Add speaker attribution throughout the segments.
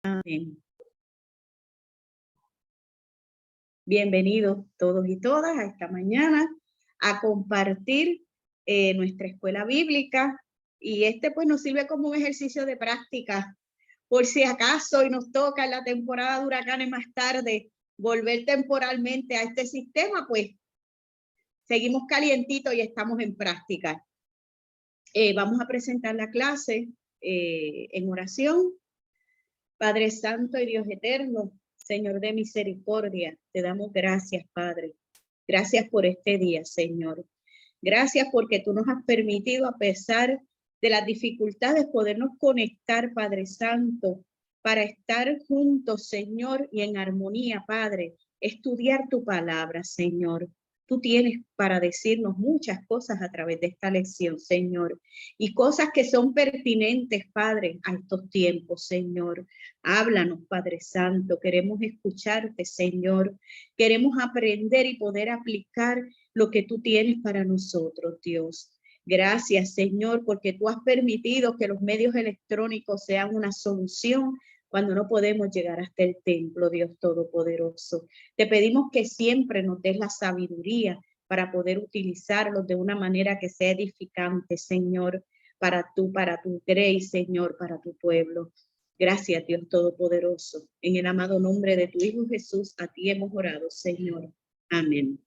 Speaker 1: Amén. Bienvenidos todos y todas a esta mañana a compartir nuestra escuela bíblica, y pues nos sirve como un ejercicio de práctica por si acaso y nos toca en la temporada de huracanes más tarde volver temporalmente a este sistema, pues seguimos calientitos y estamos en práctica. Vamos a presentar la clase en oración. Padre Santo y Dios eterno, Señor de misericordia, te damos gracias, Padre. Gracias por este día, Señor. Gracias porque tú nos has permitido, a pesar de las dificultades, podernos conectar, Padre Santo, para estar juntos, Señor, y en armonía, Padre, estudiar tu palabra, Señor. Tú tienes para decirnos muchas cosas a través de esta lección, Señor, y cosas que son pertinentes, Padre, a estos tiempos, Señor. Háblanos, Padre Santo, queremos escucharte, Señor. Queremos aprender y poder aplicar lo que tú tienes para nosotros, Dios. Gracias, Señor, porque tú has permitido que los medios electrónicos sean una solución cuando no podemos llegar hasta el templo, Dios Todopoderoso. Te pedimos que siempre nos des la sabiduría para poder utilizarlos de una manera que sea edificante, Señor, para tu grace, Señor, para tu pueblo. Gracias, Dios Todopoderoso. En el amado nombre de tu Hijo Jesús, a ti hemos orado, Señor. Amén.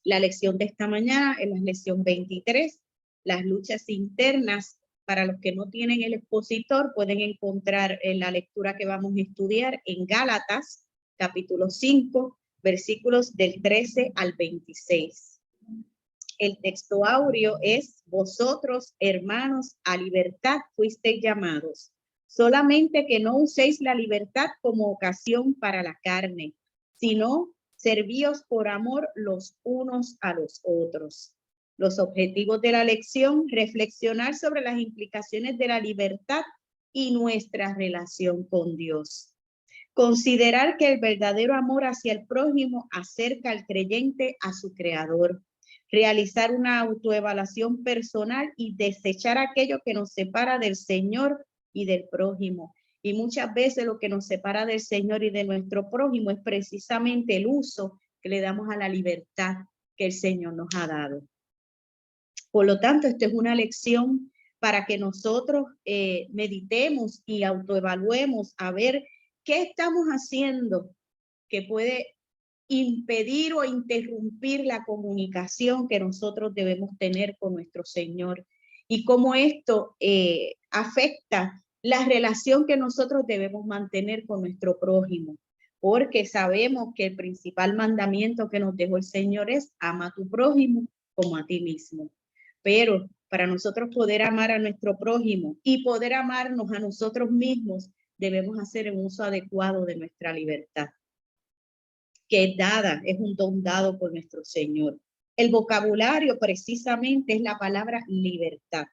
Speaker 1: La lección de esta mañana es la lección 23, las luchas internas. Para los que no tienen el expositor, pueden encontrar en la lectura que vamos a estudiar en Gálatas, capítulo 5, versículos del 13 al 26. El texto áureo es: vosotros, hermanos, a libertad fuisteis llamados, solamente que no uséis la libertad como ocasión para la carne, sino servíos por amor los unos a los otros. Los objetivos de la lección: reflexionar sobre las implicaciones de la libertad y nuestra relación con Dios. Considerar que el verdadero amor hacia el prójimo acerca al creyente a su creador. Realizar una autoevaluación personal y desechar aquello que nos separa del Señor y del prójimo. Y muchas veces lo que nos separa del Señor y de nuestro prójimo es precisamente el uso que le damos a la libertad que el Señor nos ha dado. Por lo tanto, esto es una lección para que nosotros meditemos y autoevaluemos a ver qué estamos haciendo que puede impedir o interrumpir la comunicación que nosotros debemos tener con nuestro Señor, y cómo esto afecta la relación que nosotros debemos mantener con nuestro prójimo, porque sabemos que el principal mandamiento que nos dejó el Señor es: ama a tu prójimo como a ti mismo. Pero para nosotros poder amar a nuestro prójimo y poder amarnos a nosotros mismos, debemos hacer un uso adecuado de nuestra libertad, que es dada, es un don dado por nuestro Señor. El vocabulario precisamente es la palabra libertad.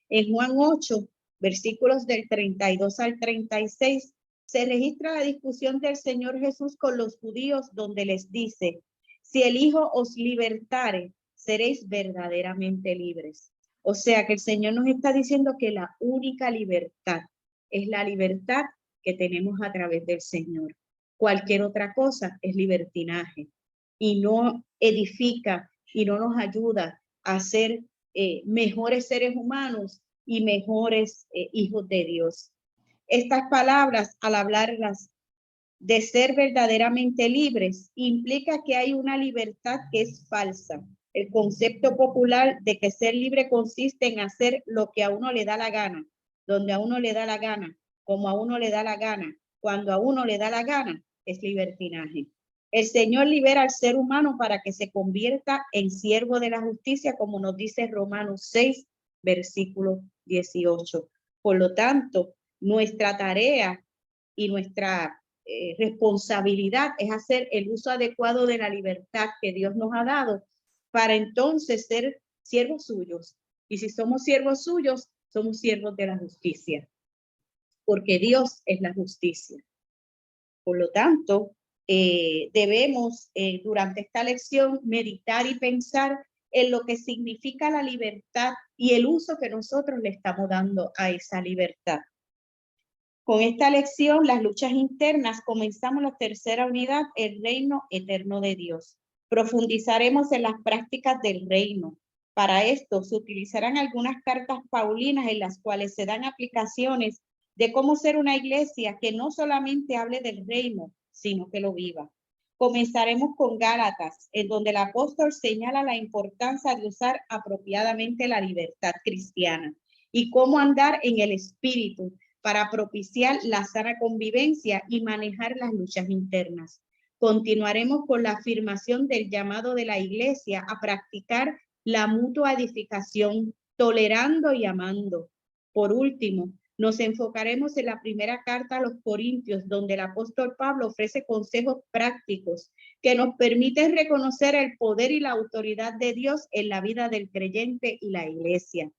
Speaker 1: En Juan 8, versículos del 32 al 36, se registra la discusión del Señor Jesús con los judíos, donde les dice: si el Hijo os libertare, seréis verdaderamente libres. O sea que el Señor nos está diciendo que la única libertad es la libertad que tenemos a través del Señor. Cualquier otra cosa es libertinaje y no edifica y no nos ayuda a ser mejores seres humanos y mejores hijos de Dios. Estas palabras, al hablarlas de ser verdaderamente libres, implica que hay una libertad que es falsa. El concepto popular de que ser libre consiste en hacer lo que a uno le da la gana, donde a uno le da la gana, como a uno le da la gana, cuando a uno le da la gana, es libertinaje. El Señor libera al ser humano para que se convierta en siervo de la justicia, como nos dice Romanos 6, versículo 18. Por lo tanto, nuestra tarea y nuestra responsabilidad es hacer el uso adecuado de la libertad que Dios nos ha dado, para entonces ser siervos suyos. Y si somos siervos suyos, somos siervos de la justicia, porque Dios es la justicia. Por lo tanto, debemos durante esta lección meditar y pensar en lo que significa la libertad y el uso que nosotros le estamos dando a esa libertad. Con esta lección, las luchas internas, comenzamos la tercera unidad, el reino eterno de Dios. Profundizaremos en las prácticas del reino. Para esto se utilizarán algunas cartas paulinas en las cuales se dan aplicaciones de cómo ser una iglesia que no solamente hable del reino, sino que lo viva. Comenzaremos con Gálatas, en donde el apóstol señala la importancia de usar apropiadamente la libertad cristiana y cómo andar en el espíritu para propiciar la sana convivencia y manejar las luchas internas. Continuaremos con la afirmación del llamado de la iglesia a practicar la mutua edificación, tolerando y amando. Por último, nos enfocaremos en la primera carta a los Corintios, donde el apóstol Pablo ofrece consejos prácticos que nos permiten reconocer el poder y la autoridad de Dios en la vida del creyente y la iglesia.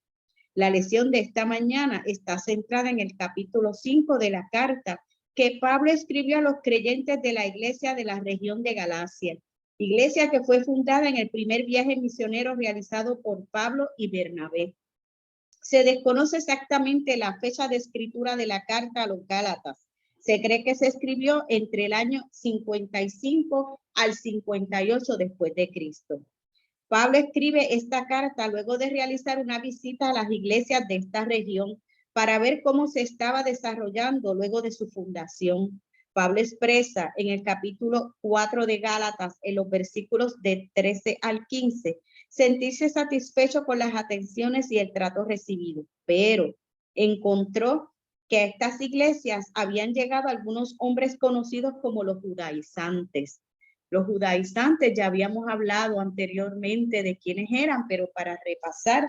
Speaker 1: La lección de esta mañana está centrada en el capítulo 5 de la carta que Pablo escribió a los creyentes de la iglesia de la región de Galacia, iglesia que fue fundada en el primer viaje misionero realizado por Pablo y Bernabé. Se desconoce exactamente la fecha de escritura de la carta a los Gálatas. Se cree que se escribió entre el año 55 al 58 después de Cristo. Pablo escribe esta carta luego de realizar una visita a las iglesias de esta región para ver cómo se estaba desarrollando luego de su fundación. Pablo expresa en el capítulo 4 de Gálatas, en los versículos de 13 al 15, sentirse satisfecho con las atenciones y el trato recibido, pero encontró que a estas iglesias habían llegado algunos hombres conocidos como los judaizantes. Los judaizantes, ya habíamos hablado anteriormente de quiénes eran, pero para repasar,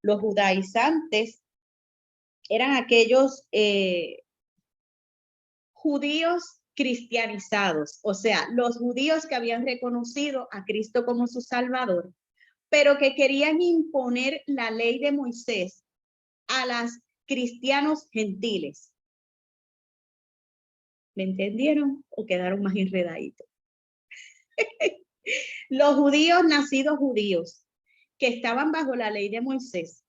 Speaker 1: los judaizantes eran aquellos judíos cristianizados, o sea, los judíos que habían reconocido a Cristo como su Salvador, pero que querían imponer la ley de Moisés a los cristianos gentiles. ¿Me entendieron o quedaron más enredaditos? Los judíos nacidos judíos, que estaban bajo la ley de Moisés,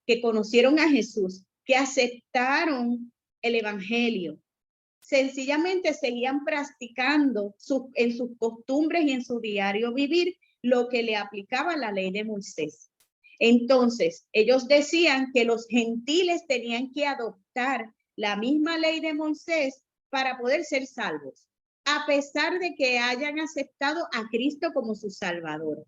Speaker 1: que conocieron a Jesús, que aceptaron el evangelio, sencillamente seguían practicando en sus costumbres y en su diario vivir lo que le aplicaba la ley de Moisés. Entonces, ellos decían que los gentiles tenían que adoptar la misma ley de Moisés para poder ser salvos, a pesar de que hayan aceptado a Cristo como su Salvador.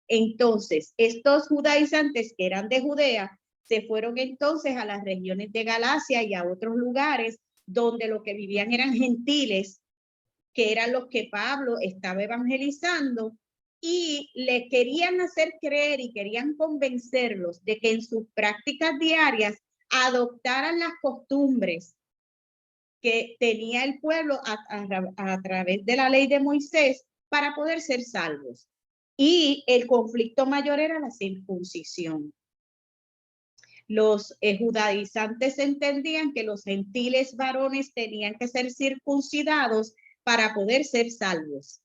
Speaker 1: Entonces, estos judaizantes que eran de Judea se fueron entonces a las regiones de Galacia y a otros lugares donde lo que vivían eran gentiles, que eran los que Pablo estaba evangelizando, y le querían hacer creer y querían convencerlos de que en sus prácticas diarias adoptaran las costumbres que tenía el pueblo a través de la ley de Moisés para poder ser salvos. Y el conflicto mayor era la circuncisión. Los judaizantes entendían que los gentiles varones tenían que ser circuncidados para poder ser salvos.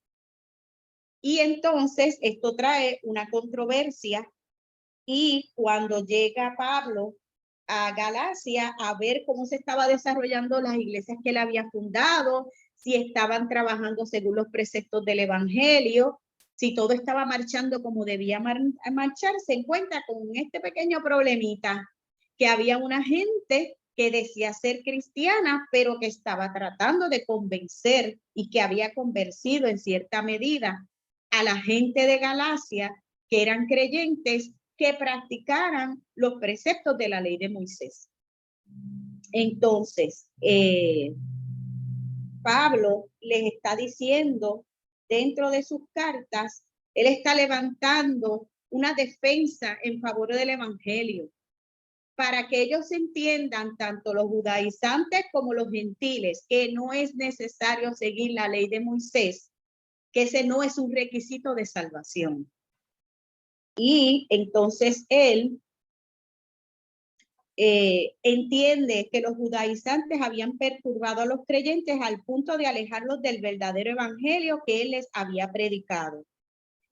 Speaker 1: Y entonces esto trae una controversia, y cuando llega Pablo a Galacia a ver cómo se estaba desarrollando las iglesias que él había fundado, si estaban trabajando según los preceptos del evangelio, si todo estaba marchando como debía marchar, se encuentra con este pequeño problemita, que había una gente que decía ser cristiana, pero que estaba tratando de convencer y que había convencido en cierta medida a la gente de Galacia, que eran creyentes, que practicaran los preceptos de la ley de Moisés. Entonces, Pablo les está diciendo dentro de sus cartas, él está levantando una defensa en favor del evangelio, para que ellos entiendan, tanto los judaizantes como los gentiles, que no es necesario seguir la ley de Moisés, que ese no es un requisito de salvación. Y entonces él entiende que los judaizantes habían perturbado a los creyentes al punto de alejarlos del verdadero evangelio que él les había predicado,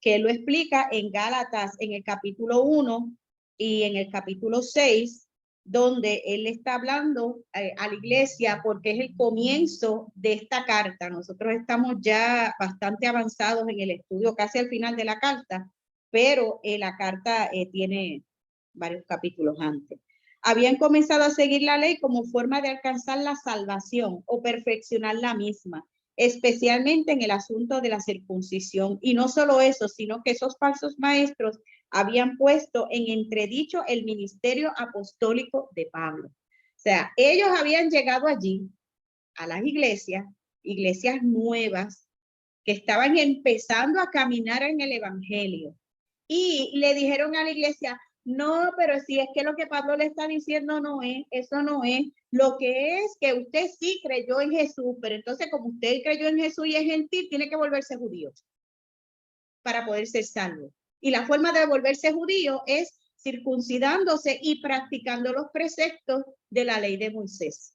Speaker 1: que él lo explica en Gálatas en el capítulo 1 y en el capítulo 6, donde él está hablando a la iglesia porque es el comienzo de esta carta. Nosotros estamos ya bastante avanzados en el estudio, casi al final de la carta, pero la carta tiene varios capítulos antes. Habían comenzado a seguir la ley como forma de alcanzar la salvación o perfeccionar la misma, especialmente en el asunto de la circuncisión. Y no solo eso, sino que esos falsos maestros habían puesto en entredicho el ministerio apostólico de Pablo. O sea, ellos habían llegado allí a las iglesias nuevas que estaban empezando a caminar en el evangelio y le dijeron a la iglesia, no, pero si es que lo que Pablo le está diciendo no es, eso no es, lo que es que usted sí creyó en Jesús, pero entonces como usted creyó en Jesús y es gentil, tiene que volverse judío para poder ser salvo. Y la forma de volverse judío es circuncidándose y practicando los preceptos de la ley de Moisés.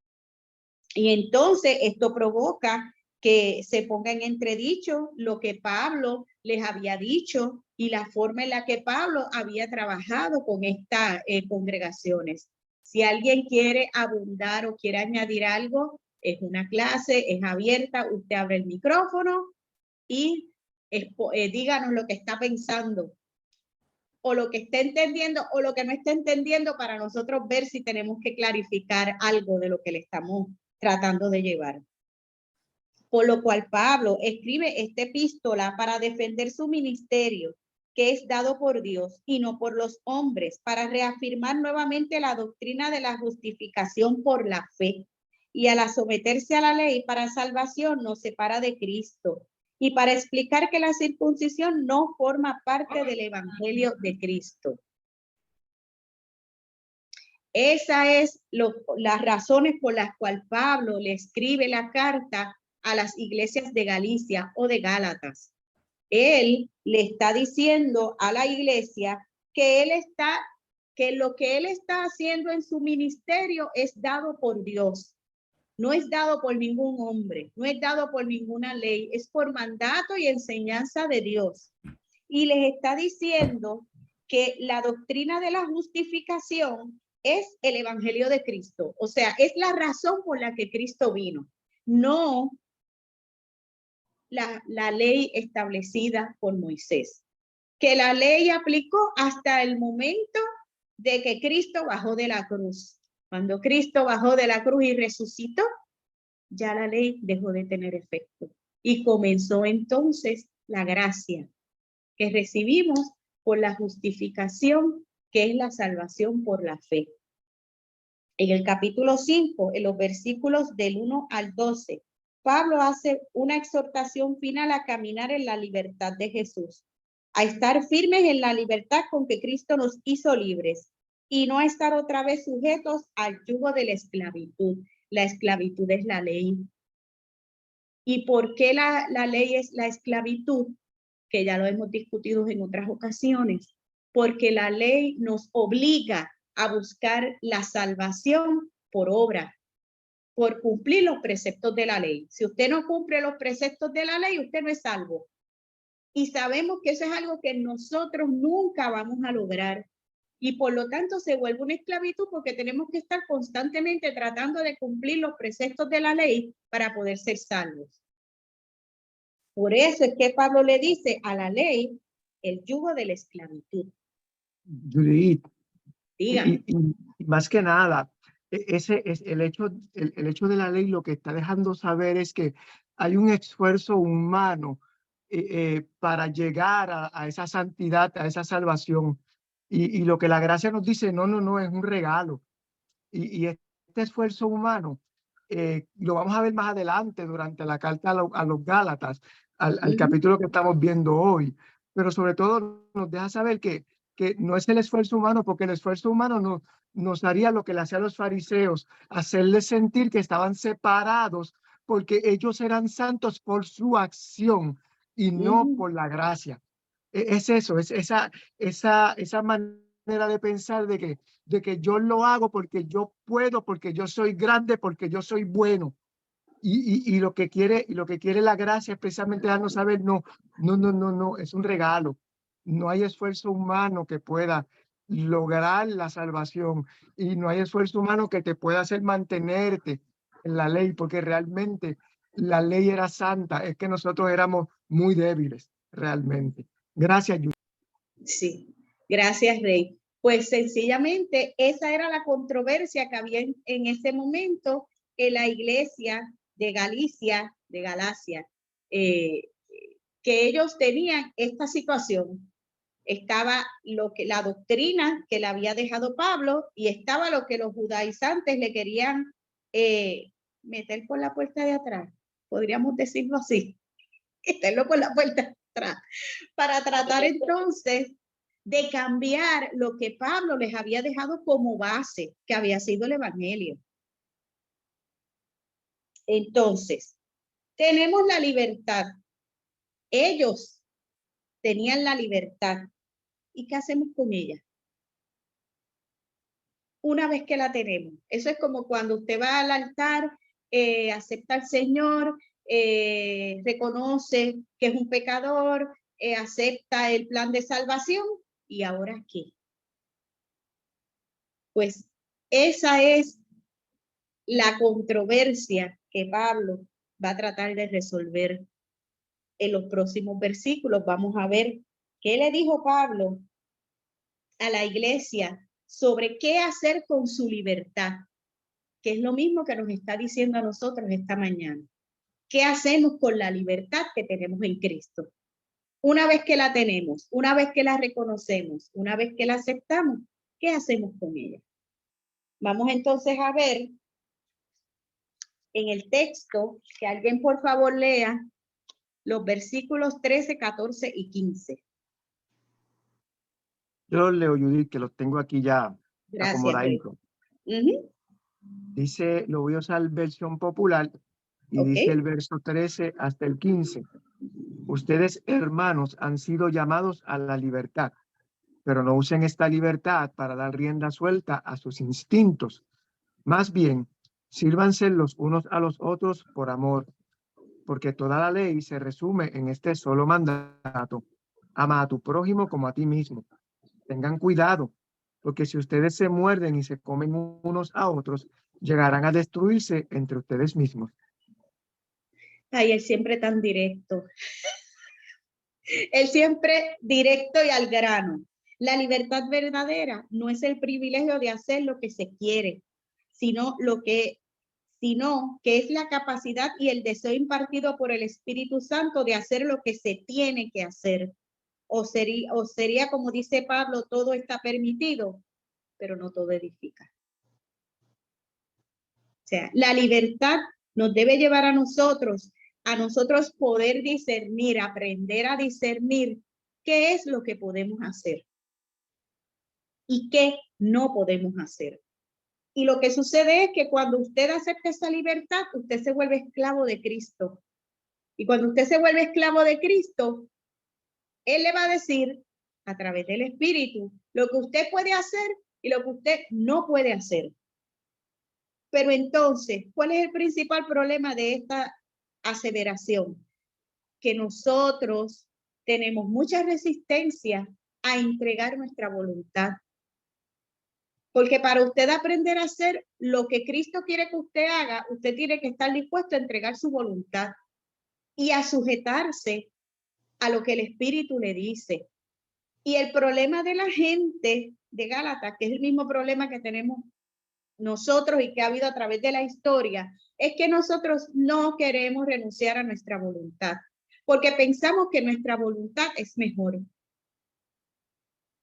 Speaker 1: Y entonces esto provoca que se ponga en entredicho lo que Pablo les había dicho y la forma en la que Pablo había trabajado con estas congregaciones. Si alguien quiere abundar o quiere añadir algo, es una clase, es abierta, usted abre el micrófono y díganos lo que está pensando o lo que está entendiendo o lo que no está entendiendo para nosotros ver si tenemos que clarificar algo de lo que le estamos tratando de llevar. Por lo cual Pablo escribe esta epístola para defender su ministerio, que es dado por Dios y no por los hombres, para reafirmar nuevamente la doctrina de la justificación por la fe. Y al someterse a la ley para salvación nos separa de Cristo. Y para explicar que la circuncisión no forma parte del evangelio de Cristo. Esas es las razones por las cuales Pablo le escribe la carta a las iglesias de Galicia o de Gálatas. Él le está diciendo a la iglesia que lo que él está haciendo en su ministerio es dado por Dios. No es dado por ningún hombre, no es dado por ninguna ley, es por mandato y enseñanza de Dios. Y les está diciendo que la doctrina de la justificación es el evangelio de Cristo. O sea, es la razón por la que Cristo vino, no la ley establecida por Moisés. Que la ley aplicó hasta el momento de que Cristo bajó de la cruz. Cuando Cristo bajó de la cruz y resucitó, ya la ley dejó de tener efecto. Y comenzó entonces la gracia que recibimos por la justificación, que es la salvación por la fe. En el capítulo 5, en los versículos del 1 al 12, Pablo hace una exhortación final a caminar en la libertad de Jesús, a estar firmes en la libertad con que Cristo nos hizo libres y no a estar otra vez sujetos al yugo de la esclavitud. La esclavitud es la ley. ¿Y por qué la ley es la esclavitud? Que ya lo hemos discutido en otras ocasiones, porque la ley nos obliga a buscar la salvación por obra, por cumplir los preceptos de la ley. Si usted no cumple los preceptos de la ley, usted no es salvo. Y sabemos que eso es algo que nosotros nunca vamos a lograr. Y por lo tanto se vuelve una esclavitud porque tenemos que estar constantemente tratando de cumplir los preceptos de la ley para poder ser salvos. Por eso es que Pablo le dice a la ley el yugo de la esclavitud.
Speaker 2: Judith,
Speaker 1: Dígame.
Speaker 2: y más que nada, ese es el hecho de la ley, lo que está dejando saber es que hay un esfuerzo humano para llegar a esa santidad, a esa salvación. Y lo que la gracia nos dice, no, es un regalo. Y este esfuerzo humano lo vamos a ver más adelante durante la carta a los Gálatas, al capítulo que estamos viendo hoy. Pero sobre todo nos deja saber que no es el esfuerzo humano, porque el esfuerzo humano nos haría lo que le hacían los fariseos, hacerles sentir que estaban separados porque ellos eran santos por su acción y no por la gracia. Es eso, es esa manera de pensar de que yo lo hago porque yo puedo, porque yo soy grande, porque yo soy bueno. Y lo que quiere la gracia es precisamente darnos saber, no, es un regalo. No hay esfuerzo humano que pueda lograr la salvación. Y no hay esfuerzo humano que te pueda hacer mantenerte en la ley, porque realmente la ley era santa. Es que nosotros éramos muy débiles, realmente. Gracias, Yu.
Speaker 1: Sí, gracias, Rey. Pues sencillamente esa era la controversia que había en ese momento en la iglesia de Galacia, que ellos tenían esta situación. Estaba la doctrina que le había dejado Pablo y estaba lo que los judaizantes le querían meter por la puerta de atrás, podríamos decirlo así, meterlo por la puerta de atrás, para tratar entonces de cambiar lo que Pablo les había dejado como base, que había sido el evangelio. Entonces, tenemos la libertad. Ellos tenían la libertad. ¿Y qué hacemos con ella? Una vez que la tenemos. Eso es como cuando usted va al altar, acepta al Señor, reconoce que es un pecador, acepta el plan de salvación. ¿Y ahora qué? Pues esa es la controversia que Pablo va a tratar de resolver en los próximos versículos. Vamos a ver qué le dijo Pablo a la iglesia sobre qué hacer con su libertad, que es lo mismo que nos está diciendo a nosotros esta mañana. ¿Qué hacemos con la libertad que tenemos en Cristo? Una vez que la tenemos, una vez que la reconocemos, una vez que la aceptamos, ¿qué hacemos con ella? Vamos entonces a ver en el texto, que alguien por favor lea los versículos 13, 14 y 15.
Speaker 2: Yo los leo, Judith, que los tengo aquí ya
Speaker 1: Gracias, Rey.
Speaker 2: acomodaditos. Dice, lo voy a usar versión popular y dice el verso 13 hasta el 15. Ustedes, hermanos, han sido llamados a la libertad, pero no usen esta libertad para dar rienda suelta a sus instintos. Más bien, sírvanse los unos a los otros por amor, porque toda la ley se resume en este solo mandato: ama a tu prójimo como a ti mismo. Tengan cuidado, porque si ustedes se muerden y se comen unos a otros, llegarán a destruirse entre ustedes mismos.
Speaker 1: Ay, él siempre tan directo. Él siempre directo y al grano. La libertad verdadera no es el privilegio de hacer lo que se quiere, sino que es la capacidad y el deseo impartido por el Espíritu Santo de hacer lo que se tiene que hacer. O sería como dice Pablo, todo está permitido, pero no todo edifica. O sea, la libertad nos debe llevar a nosotros poder discernir, aprender a discernir qué es lo que podemos hacer y qué no podemos hacer. Y lo que sucede es que cuando usted acepta esa libertad, usted se vuelve esclavo de Cristo. Y cuando usted se vuelve esclavo de Cristo, Él le va a decir a través del Espíritu lo que usted puede hacer y lo que usted no puede hacer. Pero entonces, ¿cuál es el principal problema de esta aseveración? Que nosotros tenemos mucha resistencia a entregar nuestra voluntad. Porque para usted aprender a hacer lo que Cristo quiere que usted haga, usted tiene que estar dispuesto a entregar su voluntad y a sujetarse a lo que el Espíritu le dice. Y el problema de la gente de Gálatas, que es el mismo problema que tenemos nosotros y que ha habido a través de la historia, es que nosotros no queremos renunciar a nuestra voluntad, porque pensamos que nuestra voluntad es mejor.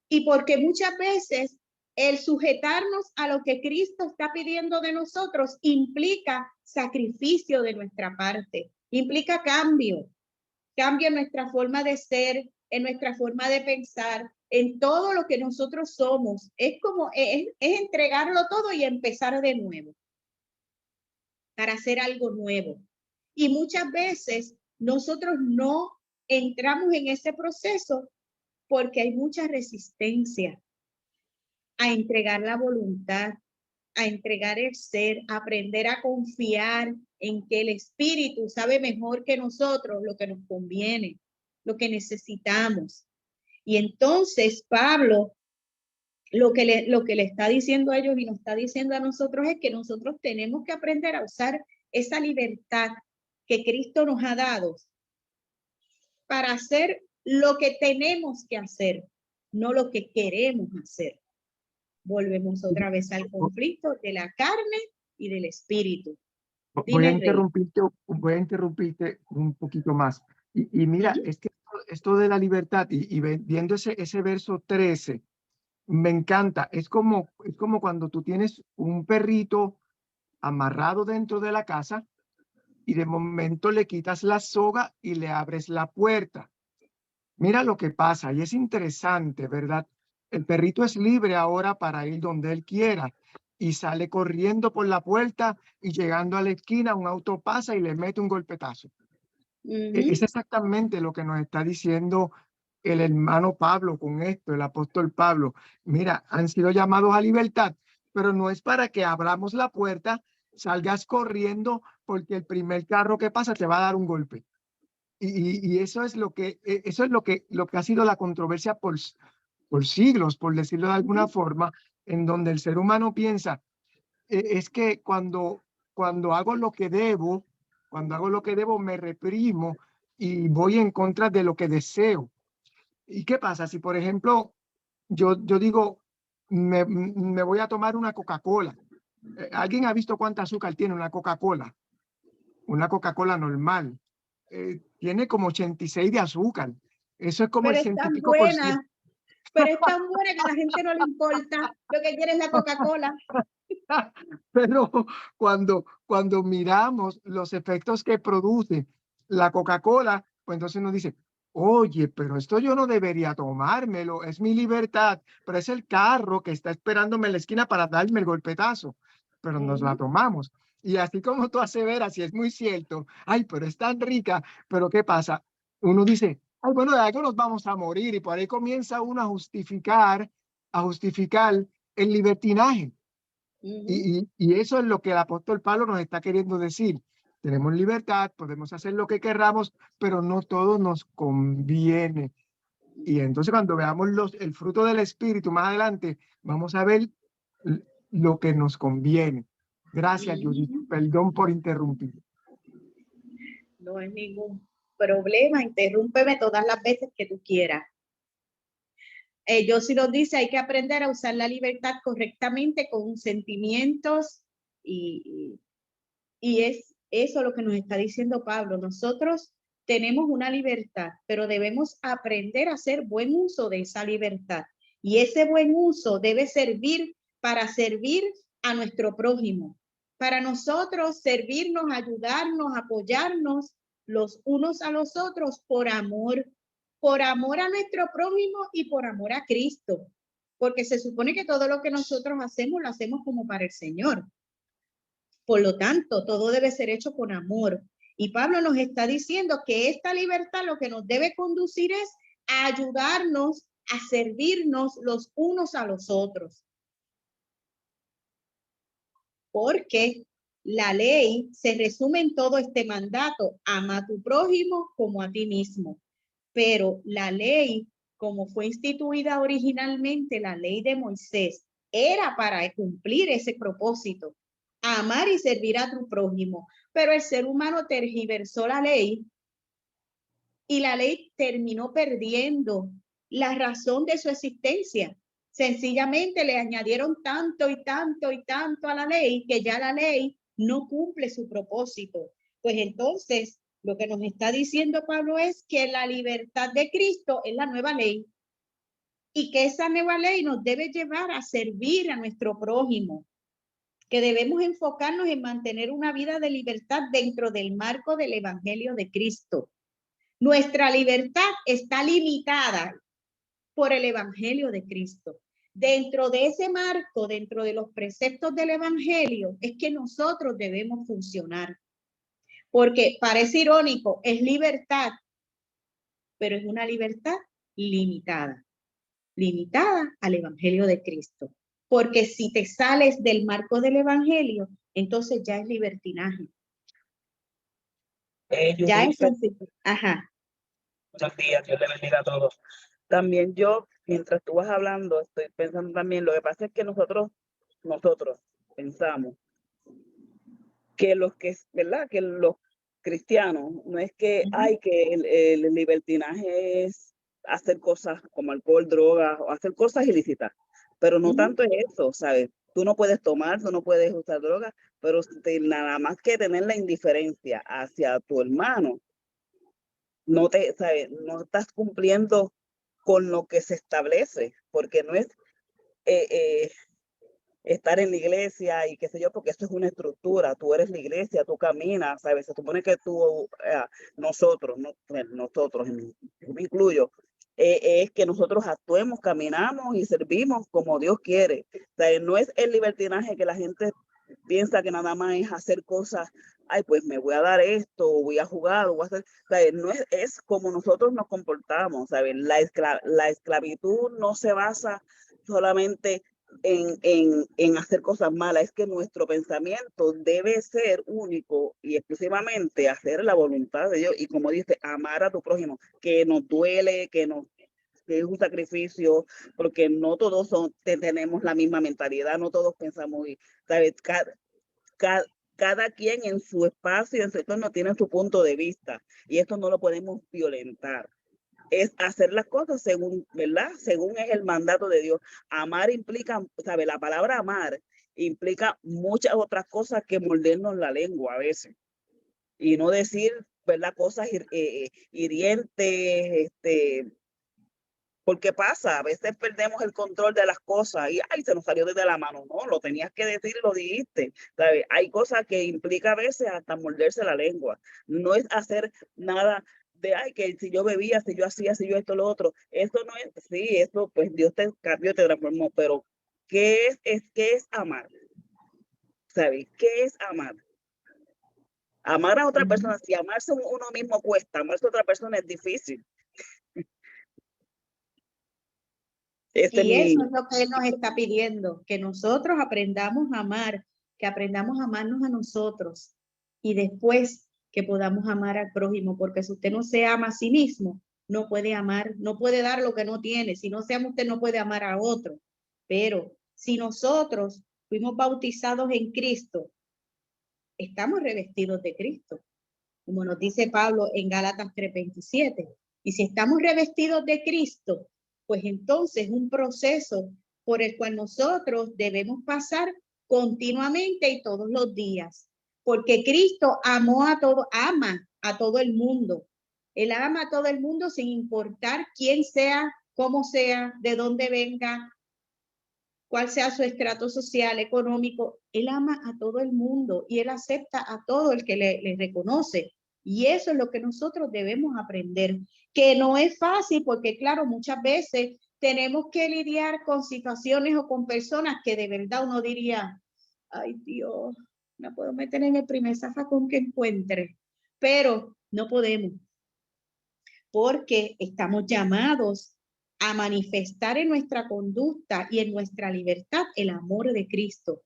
Speaker 1: Y porque muchas veces el sujetarnos a lo que Cristo está pidiendo de nosotros implica sacrificio de nuestra parte, implica cambio en nuestra forma de ser, en nuestra forma de pensar, en todo lo que nosotros somos. Es como, es entregarlo todo y empezar de nuevo, para hacer algo nuevo. Y muchas veces nosotros no entramos en ese proceso porque hay mucha resistencia a entregar la voluntad, a entregar el ser, a aprender a confiar en que el Espíritu sabe mejor que nosotros lo que nos conviene, lo que necesitamos. Y entonces Pablo lo que le está diciendo a ellos y nos está diciendo a nosotros es que nosotros tenemos que aprender a usar esa libertad que Cristo nos ha dado para hacer lo que tenemos que hacer, no lo que queremos hacer. Volvemos otra vez al conflicto de la carne y del espíritu.
Speaker 2: Voy a
Speaker 1: Dime, Rey.
Speaker 2: voy a interrumpirte un poquito más. Y mira, es que esto de la libertad y viendo ese verso 13, me encanta. Es como cuando tú tienes un perrito amarrado dentro de la casa y de momento le quitas la soga y le abres la puerta. Mira lo que pasa y es interesante, ¿verdad? El perrito es libre ahora para ir donde él quiera y sale corriendo por la puerta y llegando a la esquina un auto pasa y le mete un golpetazo. Es exactamente lo que nos está diciendo el hermano Pablo con esto, el apóstol Pablo. Mira, han sido llamados a libertad, pero no es para que abramos la puerta, salgas corriendo porque el primer carro que pasa te va a dar un golpe. Y eso es lo que ha sido la controversia por siglos, por decirlo de alguna forma, en donde el ser humano piensa, es que cuando hago lo que debo, me reprimo y voy en contra de lo que deseo. ¿Y qué pasa? Si, por ejemplo, yo digo, me voy a tomar una Coca-Cola. ¿Alguien ha visto cuánta azúcar tiene una Coca-Cola? Una Coca-Cola normal. Tiene como 86 de azúcar. Eso es como el
Speaker 1: Pero es
Speaker 2: ciento y
Speaker 1: tan
Speaker 2: pico por
Speaker 1: buena,
Speaker 2: ciento.
Speaker 1: pero es tan buena que a la gente no le importa. Lo que quiere es la Coca-Cola.
Speaker 2: Pero cuando miramos los efectos que produce la Coca-Cola, pues entonces nos dice, oye, pero esto yo no debería tomármelo, es mi libertad, pero es el carro que está esperándome en la esquina para darme el golpetazo, pero nos la tomamos. Y así como tú aseveras, y es muy cierto, ay, pero es tan rica, pero ¿qué pasa? Uno dice, ay, bueno, de algo nos vamos a morir, y por ahí comienza uno a justificar el libertinaje. Y eso es lo que el apóstol Pablo nos está queriendo decir. Tenemos libertad, podemos hacer lo que queramos, pero no todo nos conviene. Y entonces cuando veamos el fruto del Espíritu más adelante, vamos a ver lo que nos conviene. Gracias, Judith. Perdón por interrumpir.
Speaker 1: No es ningún problema, interrúmpeme todas las veces que tú quieras. Josie nos dice, hay que aprender a usar la libertad correctamente con sentimientos y es eso lo que nos está diciendo Pablo. Nosotros tenemos una libertad, pero debemos aprender a hacer buen uso de esa libertad. Y ese buen uso debe servir para servir a nuestro prójimo, para nosotros servirnos, ayudarnos, apoyarnos los unos a los otros por amor a nuestro prójimo y por amor a Cristo, porque se supone que todo lo que nosotros hacemos lo hacemos como para el Señor. Por lo tanto, todo debe ser hecho con amor. Y Pablo nos está diciendo que esta libertad lo que nos debe conducir es a ayudarnos, a servirnos los unos a los otros. Porque la ley se resume en todo este mandato: ama a tu prójimo como a ti mismo. Pero la ley, como fue instituida originalmente, la ley de Moisés, era para cumplir ese propósito: amar y servir a tu prójimo. Pero el ser humano tergiversó la ley y la ley terminó perdiendo la razón de su existencia. Sencillamente le añadieron tanto y tanto y tanto a la ley que ya la ley no cumple su propósito. Pues entonces, lo que nos está diciendo Pablo es que la libertad de Cristo es la nueva ley y que esa nueva ley nos debe llevar a servir a nuestro prójimo, que debemos enfocarnos en mantener una vida de libertad dentro del marco del Evangelio de Cristo. Nuestra libertad está limitada por el Evangelio de Cristo. Dentro de ese marco, dentro de los preceptos del Evangelio, es que nosotros debemos funcionar. Porque parece irónico, es libertad, pero es una libertad limitada, limitada al Evangelio de Cristo. Porque si te sales del marco del Evangelio, entonces ya es libertinaje. Ya
Speaker 3: Judith,
Speaker 1: es así. Ajá.
Speaker 3: buenos días, Dios le bendiga a todos. También yo mientras tú vas hablando, estoy pensando también, lo que pasa es que nosotros pensamos que los que, ¿verdad? Que los cristianos, no es que hay que el libertinaje es hacer cosas como alcohol, drogas, o hacer cosas ilícitas, pero no tanto es eso, ¿sabes? Tú no puedes tomar, tú no puedes usar drogas, pero nada más que tener la indiferencia hacia tu hermano, no te, ¿sabes? No estás cumpliendo con lo que se establece, porque no es estar en la iglesia y qué sé yo, porque esto es una estructura, tú eres la iglesia, tú caminas, ¿sabes? Se supone que tú, nosotros, no, bueno, nosotros, yo me incluyo, es que nosotros actuemos, caminamos y servimos como Dios quiere. O sea, no es el libertinaje que la gente piensa que nada más es hacer cosas, ay, pues me voy a dar esto, o voy a jugar, o voy a hacer, o sea, no es, es como nosotros nos comportamos, ¿sabes? La esclavitud no se basa solamente en hacer cosas malas, es que nuestro pensamiento debe ser único y exclusivamente hacer la voluntad de Dios. Y como dice, amar a tu prójimo, que nos duele, que es un sacrificio, porque no todos tenemos la misma mentalidad, no todos pensamos, ¿sabes? Cada quien en su espacio, en su entorno, tiene su punto de vista y esto no lo podemos violentar. Es hacer las cosas según, ¿verdad? Según es el mandato de Dios. Amar implica, ¿sabe? La palabra amar implica muchas otras cosas que mordernos la lengua a veces. Y no decir, ¿verdad? Cosas hirientes, porque pasa, a veces perdemos el control de las cosas y ay, se nos salió desde la mano. No, lo tenías que decir y lo dijiste. ¿Sabe? Hay cosas que implica a veces hasta morderse la lengua. No es hacer nada de ay, que si yo bebía, si yo hacía, si yo esto, lo otro. Eso no es, sí, eso pues Dios te cambió, te transformó, pero ¿qué es amar? ¿Sabes? ¿Qué es amar? Amar a otra persona, si amarse uno mismo cuesta, amarse a otra persona es difícil.
Speaker 1: Y eso es lo que Él nos está pidiendo, que nosotros aprendamos a amar, que aprendamos a amarnos a nosotros y después que podamos amar al prójimo, porque si usted no se ama a sí mismo, no puede amar, no puede dar lo que no tiene. Si no se ama, usted no puede amar a otro. Pero si nosotros fuimos bautizados en Cristo, estamos revestidos de Cristo, como nos dice Pablo en Gálatas 3:27. Y si estamos revestidos de Cristo, pues entonces un proceso por el cual nosotros debemos pasar continuamente y todos los días, porque Cristo amó a todo, ama a todo el mundo. Él ama a todo el mundo sin importar quién sea, cómo sea, de dónde venga, cuál sea su estrato social, económico. Él ama a todo el mundo y él acepta a todo el que le reconoce. Y eso es lo que nosotros debemos aprender, que no es fácil porque, claro, muchas veces tenemos que lidiar con situaciones o con personas que de verdad uno diría, ay Dios, me puedo meter en el primer zafacón que encuentre, pero no podemos, porque estamos llamados a manifestar en nuestra conducta y en nuestra libertad el amor de Cristo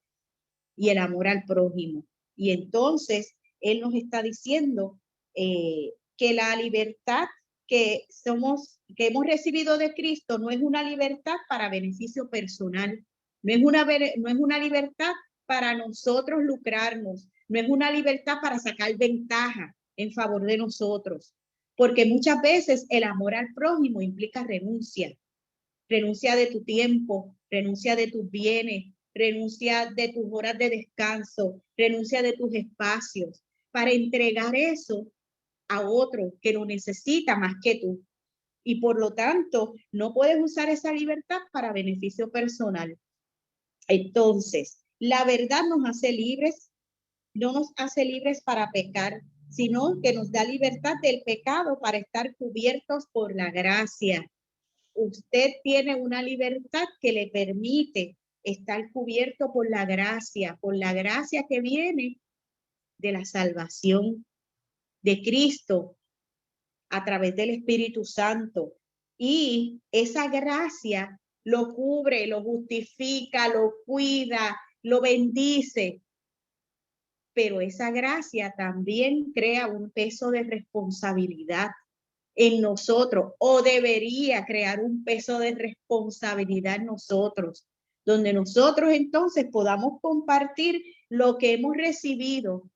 Speaker 1: y el amor al prójimo. Y entonces Él nos está diciendo que la libertad que hemos recibido de Cristo no es una libertad para beneficio personal, no es una libertad para nosotros lucrarnos, no es una libertad para sacar ventaja en favor de nosotros, porque muchas veces el amor al prójimo implica renuncia, renuncia de tu tiempo, renuncia de tus bienes, renuncia de tus horas de descanso, renuncia de tus espacios, para entregar eso a otro que lo necesita más que tú. Y por lo tanto, no puedes usar esa libertad para beneficio personal. Entonces, la verdad nos hace libres, no nos hace libres para pecar, sino que nos da libertad del pecado para estar cubiertos por la gracia. Usted tiene una libertad que le permite estar cubierto por la gracia que viene de la salvación de Cristo a través del Espíritu Santo. Y esa gracia lo cubre, lo justifica, lo cuida, lo bendice. Pero esa gracia también crea un peso de responsabilidad en nosotros, o debería crear un peso de responsabilidad en nosotros, donde nosotros entonces podamos compartir lo que hemos recibido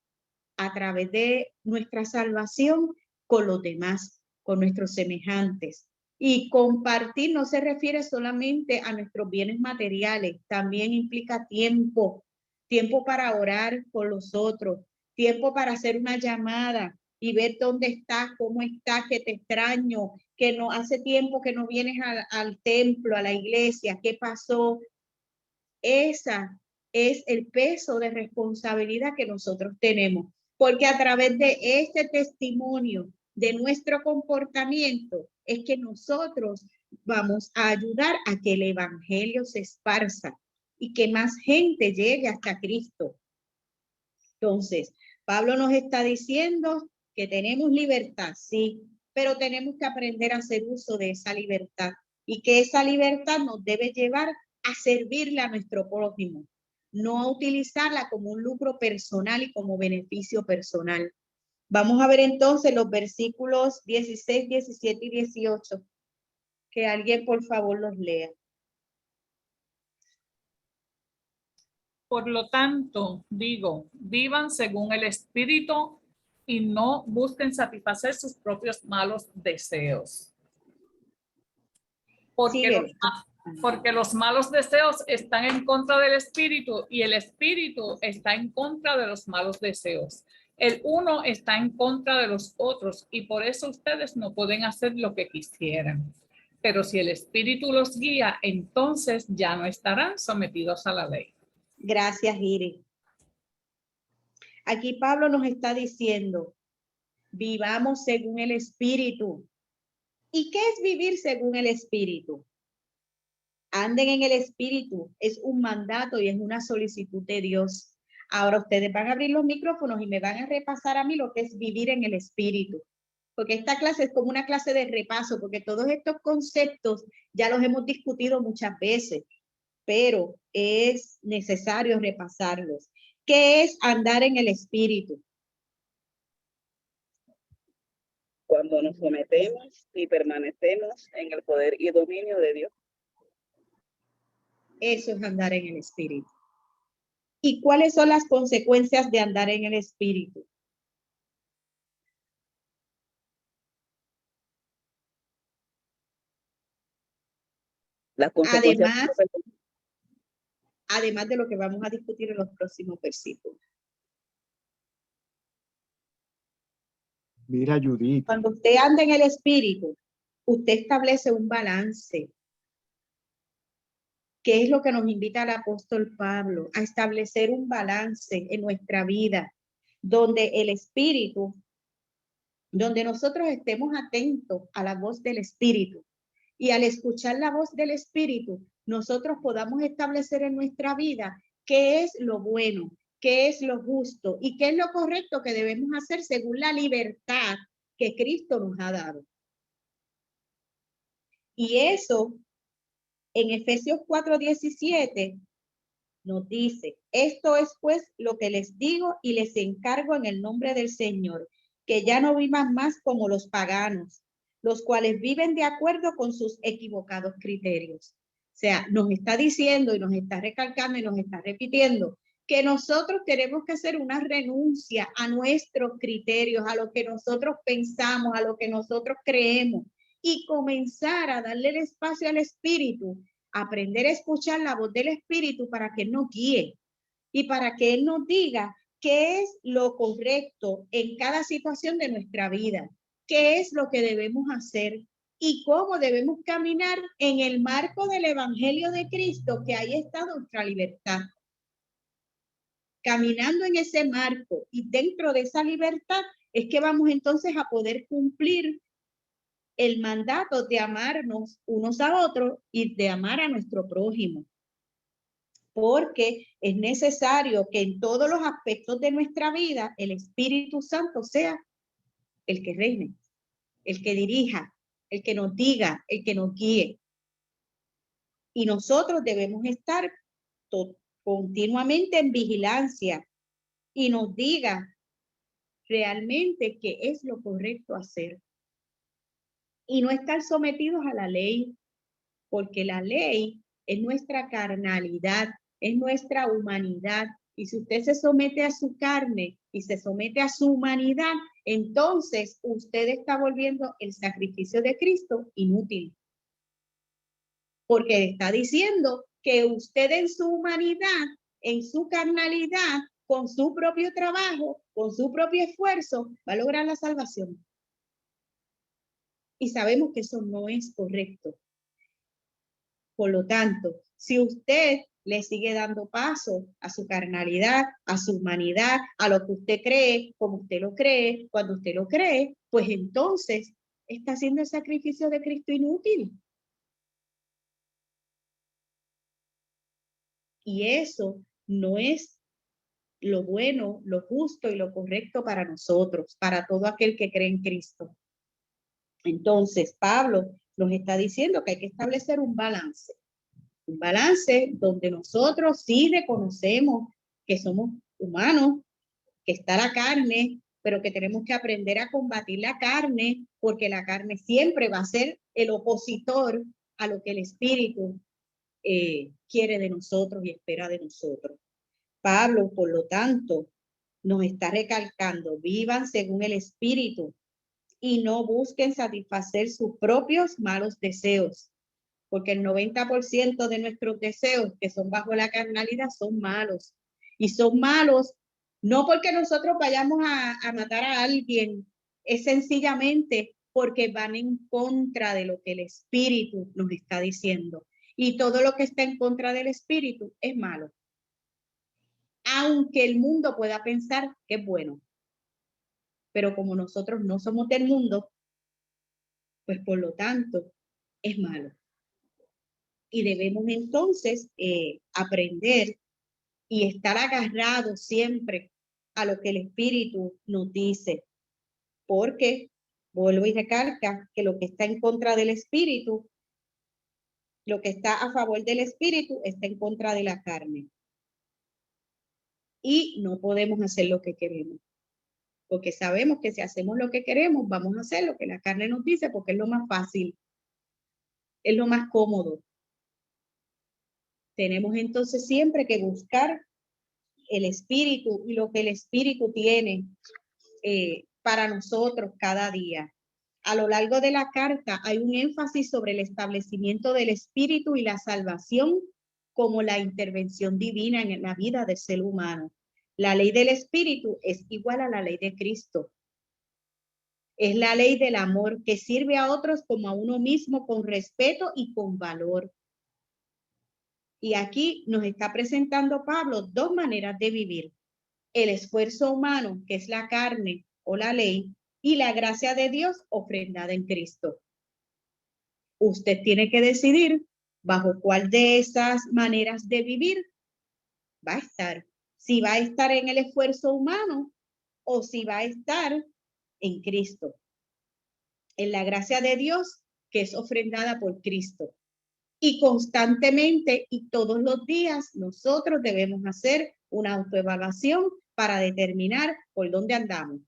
Speaker 1: a través de nuestra salvación con los demás, con nuestros semejantes. Y compartir no se refiere solamente a nuestros bienes materiales, también implica tiempo, tiempo para orar por los otros, tiempo para hacer una llamada y ver dónde estás, cómo estás, que te extraño, que no hace tiempo que no vienes al templo, a la iglesia, ¿qué pasó? Esa es el peso de responsabilidad que nosotros tenemos, porque a través de este testimonio de nuestro comportamiento es que nosotros vamos a ayudar a que el evangelio se esparza y que más gente llegue hasta Cristo. Entonces, Pablo nos está diciendo que tenemos libertad, sí, pero tenemos que aprender a hacer uso de esa libertad y que esa libertad nos debe llevar a servirle a nuestro prójimo, no a utilizarla como un lucro personal y como beneficio personal. Vamos a ver entonces los versículos 16, 17 y 18. Que alguien por favor los lea.
Speaker 4: Por lo tanto, digo, vivan según el Espíritu y no busquen satisfacer sus propios malos deseos. Porque los malos deseos están en contra del Espíritu y el Espíritu está en contra de los malos deseos. El uno está en contra de los otros y por eso ustedes no pueden hacer lo que quisieran. Pero si el Espíritu los guía, entonces ya no estarán sometidos a la ley.
Speaker 1: Gracias, Iris. Aquí Pablo nos está diciendo, vivamos según el Espíritu. ¿Y qué es vivir según el Espíritu? Anden en el Espíritu, es un mandato y es una solicitud de Dios. Ahora ustedes van a abrir los micrófonos y me van a repasar a mí lo que es vivir en el Espíritu. Porque esta clase es como una clase de repaso, porque todos estos conceptos ya los hemos discutido muchas veces, pero es necesario repasarlos. ¿Qué es andar en el Espíritu?
Speaker 3: Cuando nos sometemos y permanecemos en el poder y dominio de Dios.
Speaker 1: Eso es andar en el Espíritu. ¿Y cuáles son las consecuencias de andar en el Espíritu?
Speaker 3: Las consecuencias.
Speaker 1: Además de lo que vamos a discutir en los próximos versículos.
Speaker 2: Mira, Judith.
Speaker 1: Cuando usted anda en el Espíritu, usted establece un balance. ¿Qué es lo que nos invita el apóstol Pablo? A establecer un balance en nuestra vida, donde el Espíritu, donde nosotros estemos atentos a la voz del Espíritu. Y al escuchar la voz del Espíritu, nosotros podamos establecer en nuestra vida qué es lo bueno, qué es lo justo y qué es lo correcto que debemos hacer según la libertad que Cristo nos ha dado. Y eso, en Efesios 4:17, nos dice, esto es pues lo que les digo y les encargo en el nombre del Señor, que ya no vivan más como los paganos, los cuales viven de acuerdo con sus equivocados criterios. O sea, nos está diciendo y nos está recalcando y nos está repitiendo que nosotros tenemos que hacer una renuncia a nuestros criterios, a lo que nosotros pensamos, a lo que nosotros creemos y comenzar a darle el espacio al Espíritu, aprender a escuchar la voz del Espíritu para que Él nos guíe y para que Él nos diga qué es lo correcto en cada situación de nuestra vida, qué es lo que debemos hacer y cómo debemos caminar en el marco del Evangelio de Cristo, que ahí está nuestra libertad. Caminando en ese marco y dentro de esa libertad es que vamos entonces a poder cumplir el mandato de amarnos unos a otros y de amar a nuestro prójimo. Porque es necesario que en todos los aspectos de nuestra vida el Espíritu Santo sea el que reine, el que dirija, el que nos diga, el que nos guíe. Y nosotros debemos estar continuamente en vigilancia y nos diga realmente qué es lo correcto hacer. y no estar sometidos a la ley, porque la ley es nuestra carnalidad, es nuestra humanidad. Y si usted se somete a su carne y se somete a su humanidad, entonces usted está volviendo el sacrificio de Cristo inútil. Porque está diciendo que usted en su humanidad, en su carnalidad, con su propio trabajo, con su propio esfuerzo, va a lograr la salvación. Y sabemos que eso no es correcto. Por lo tanto, si usted le sigue dando paso a su carnalidad, a su humanidad, a lo que usted cree, como usted lo cree, cuando usted lo cree, pues entonces está haciendo el sacrificio de Cristo inútil. Y eso no es lo bueno, lo justo y lo correcto para nosotros, para todo aquel que cree en Cristo. Entonces, Pablo nos está diciendo que hay que establecer un balance donde nosotros sí reconocemos que somos humanos, que está la carne, pero que tenemos que aprender a combatir la carne, porque la carne siempre va a ser el opositor a lo que el Espíritu quiere de nosotros y espera de nosotros. Pablo, por lo tanto, nos está recalcando, vivan según el Espíritu y no busquen satisfacer sus propios malos deseos, porque el 90% de nuestros deseos que son bajo la carnalidad son malos. Y son malos no porque nosotros vayamos a matar a alguien, es sencillamente porque van en contra de lo que el Espíritu nos está diciendo. Y todo lo que está en contra del Espíritu es malo. Aunque el mundo pueda pensar que es bueno. Pero como nosotros no somos del mundo, pues por lo tanto es malo. Y debemos entonces aprender y estar agarrados siempre a lo que el Espíritu nos dice. Porque, vuelvo y recalca, que lo que está en contra del Espíritu, lo que está a favor del Espíritu, está en contra de la carne. Y no podemos hacer lo que queremos. Porque sabemos que si hacemos lo que queremos, vamos a hacer lo que la carne nos dice, porque es lo más fácil, es lo más cómodo. Tenemos entonces siempre que buscar el Espíritu y lo que el Espíritu tiene para nosotros cada día. A lo largo de la carta hay un énfasis sobre el establecimiento del Espíritu y la salvación como la intervención divina en la vida del ser humano. La ley del Espíritu es igual a la ley de Cristo. Es la ley del amor que sirve a otros como a uno mismo con respeto y con valor. Y aquí nos está presentando Pablo dos maneras de vivir. El esfuerzo humano, que es la carne o la ley, y la gracia de Dios ofrendada en Cristo. Usted tiene que decidir bajo cuál de esas maneras de vivir va a estar. Si va a estar en el esfuerzo humano o si va a estar en Cristo. En la gracia de Dios, que es ofrendada por Cristo. Y constantemente y todos los días nosotros debemos hacer una autoevaluación para determinar por dónde andamos,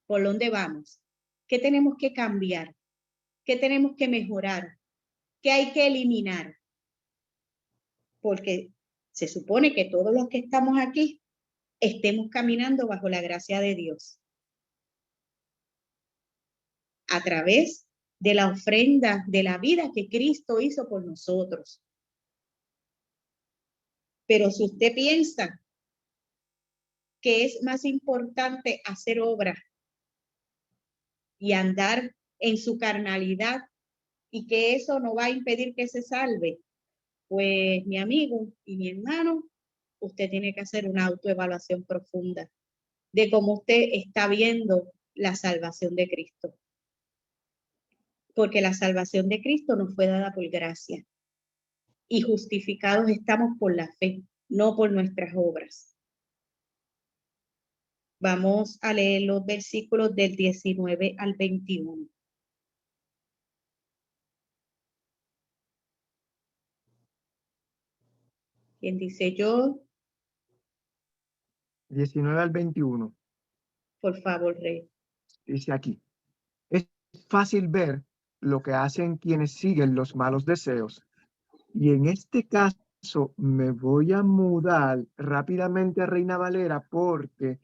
Speaker 1: por dónde vamos, qué tenemos que cambiar, qué tenemos que mejorar, qué hay que eliminar. Porque se supone que todos los que estamos aquí estemos caminando bajo la gracia de Dios. A través de la ofrenda de la vida que Cristo hizo por nosotros. Pero si usted piensa que es más importante hacer obra y andar en su carnalidad y que eso no va a impedir que se salve, pues mi amigo y mi hermano, usted tiene que hacer una autoevaluación profunda de cómo usted está viendo la salvación de Cristo. Porque la salvación de Cristo nos fue dada por gracia. Y justificados estamos por la fe, no por nuestras obras. Vamos a leer los versículos del 19 al 21. ¿Quién dice yo?
Speaker 2: 19 al 21.
Speaker 1: Por favor, Rey.
Speaker 2: Dice aquí. Es fácil ver lo que hacen quienes siguen los malos deseos. Y en este caso me voy a mudar rápidamente a Reina Valera porque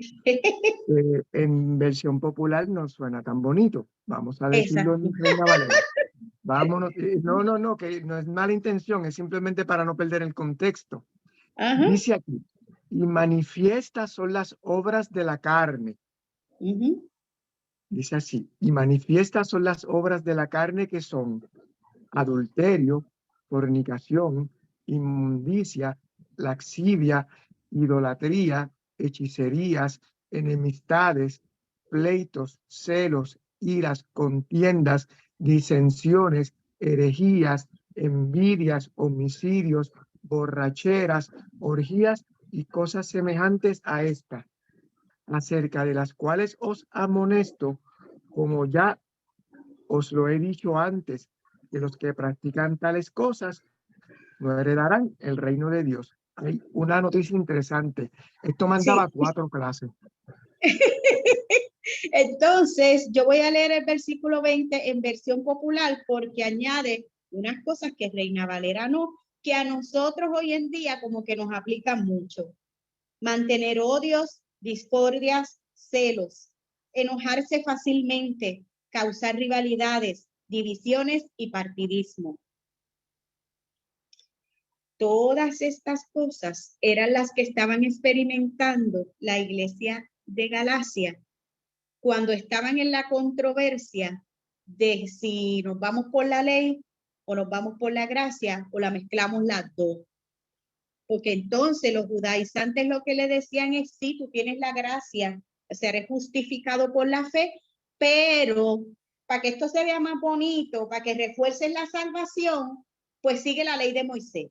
Speaker 2: en versión popular no suena tan bonito. Vamos a decirlo en
Speaker 1: Exacto.
Speaker 2: Reina Valera. Vámonos. No, que no es mala intención, es simplemente para no perder el contexto.
Speaker 1: Ajá.
Speaker 2: Dice aquí, y manifiestas son las obras de la carne.
Speaker 1: Ujú.
Speaker 2: Dice así, y manifiestas son las obras de la carne que son adulterio, fornicación, inmundicia, laxivia, idolatría, hechicerías, enemistades, pleitos, celos, iras, contiendas, disensiones, herejías, envidias, homicidios, borracheras, orgías y cosas semejantes a esta, acerca de las cuales os amonesto, como ya os lo he dicho antes, que los que practican tales cosas no heredarán el reino de Dios. Hay una noticia interesante. Esto mandaba
Speaker 1: Sí.
Speaker 2: 4 clases.
Speaker 1: Entonces, yo voy a leer el versículo 20 en versión popular porque añade unas cosas que Reina Valera no, que a nosotros hoy en día como que nos aplican mucho. Mantener odios, discordias, celos, enojarse fácilmente, causar rivalidades, divisiones y partidismo. Todas estas cosas eran las que estaban experimentando la iglesia de Galacia cuando estaban en la controversia de si nos vamos por la ley o nos vamos por la gracia o la mezclamos las dos. Porque entonces los judaizantes lo que le decían es, sí, tú tienes la gracia, o sea, eres justificado por la fe, pero para que esto se vea más bonito, para que refuerces la salvación, pues sigue la ley de Moisés.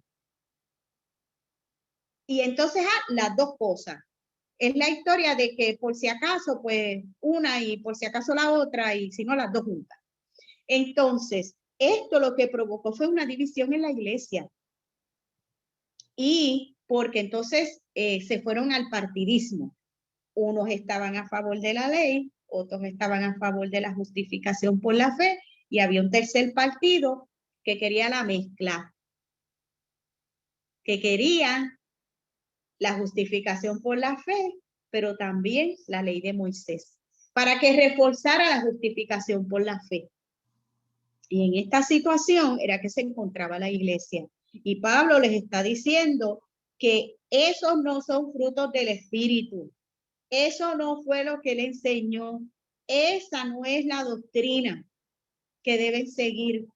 Speaker 1: Y entonces, las dos cosas. Es la historia de que por si acaso, pues una y por si acaso la otra, y si no, las dos juntas. Entonces, esto lo que provocó fue una división en la iglesia. Y porque entonces se fueron al partidismo. Unos estaban a favor de la ley, otros estaban a favor de la justificación por la fe, y había un tercer partido que quería la mezcla, que quería la justificación por la fe, pero también la ley de Moisés, para que reforzara la justificación por la fe. Y en esta situación era que se encontraba la iglesia. Y Pablo les está diciendo que esos no son frutos del Espíritu. Eso no fue lo que él enseñó. Esa no es la doctrina que deben seguir,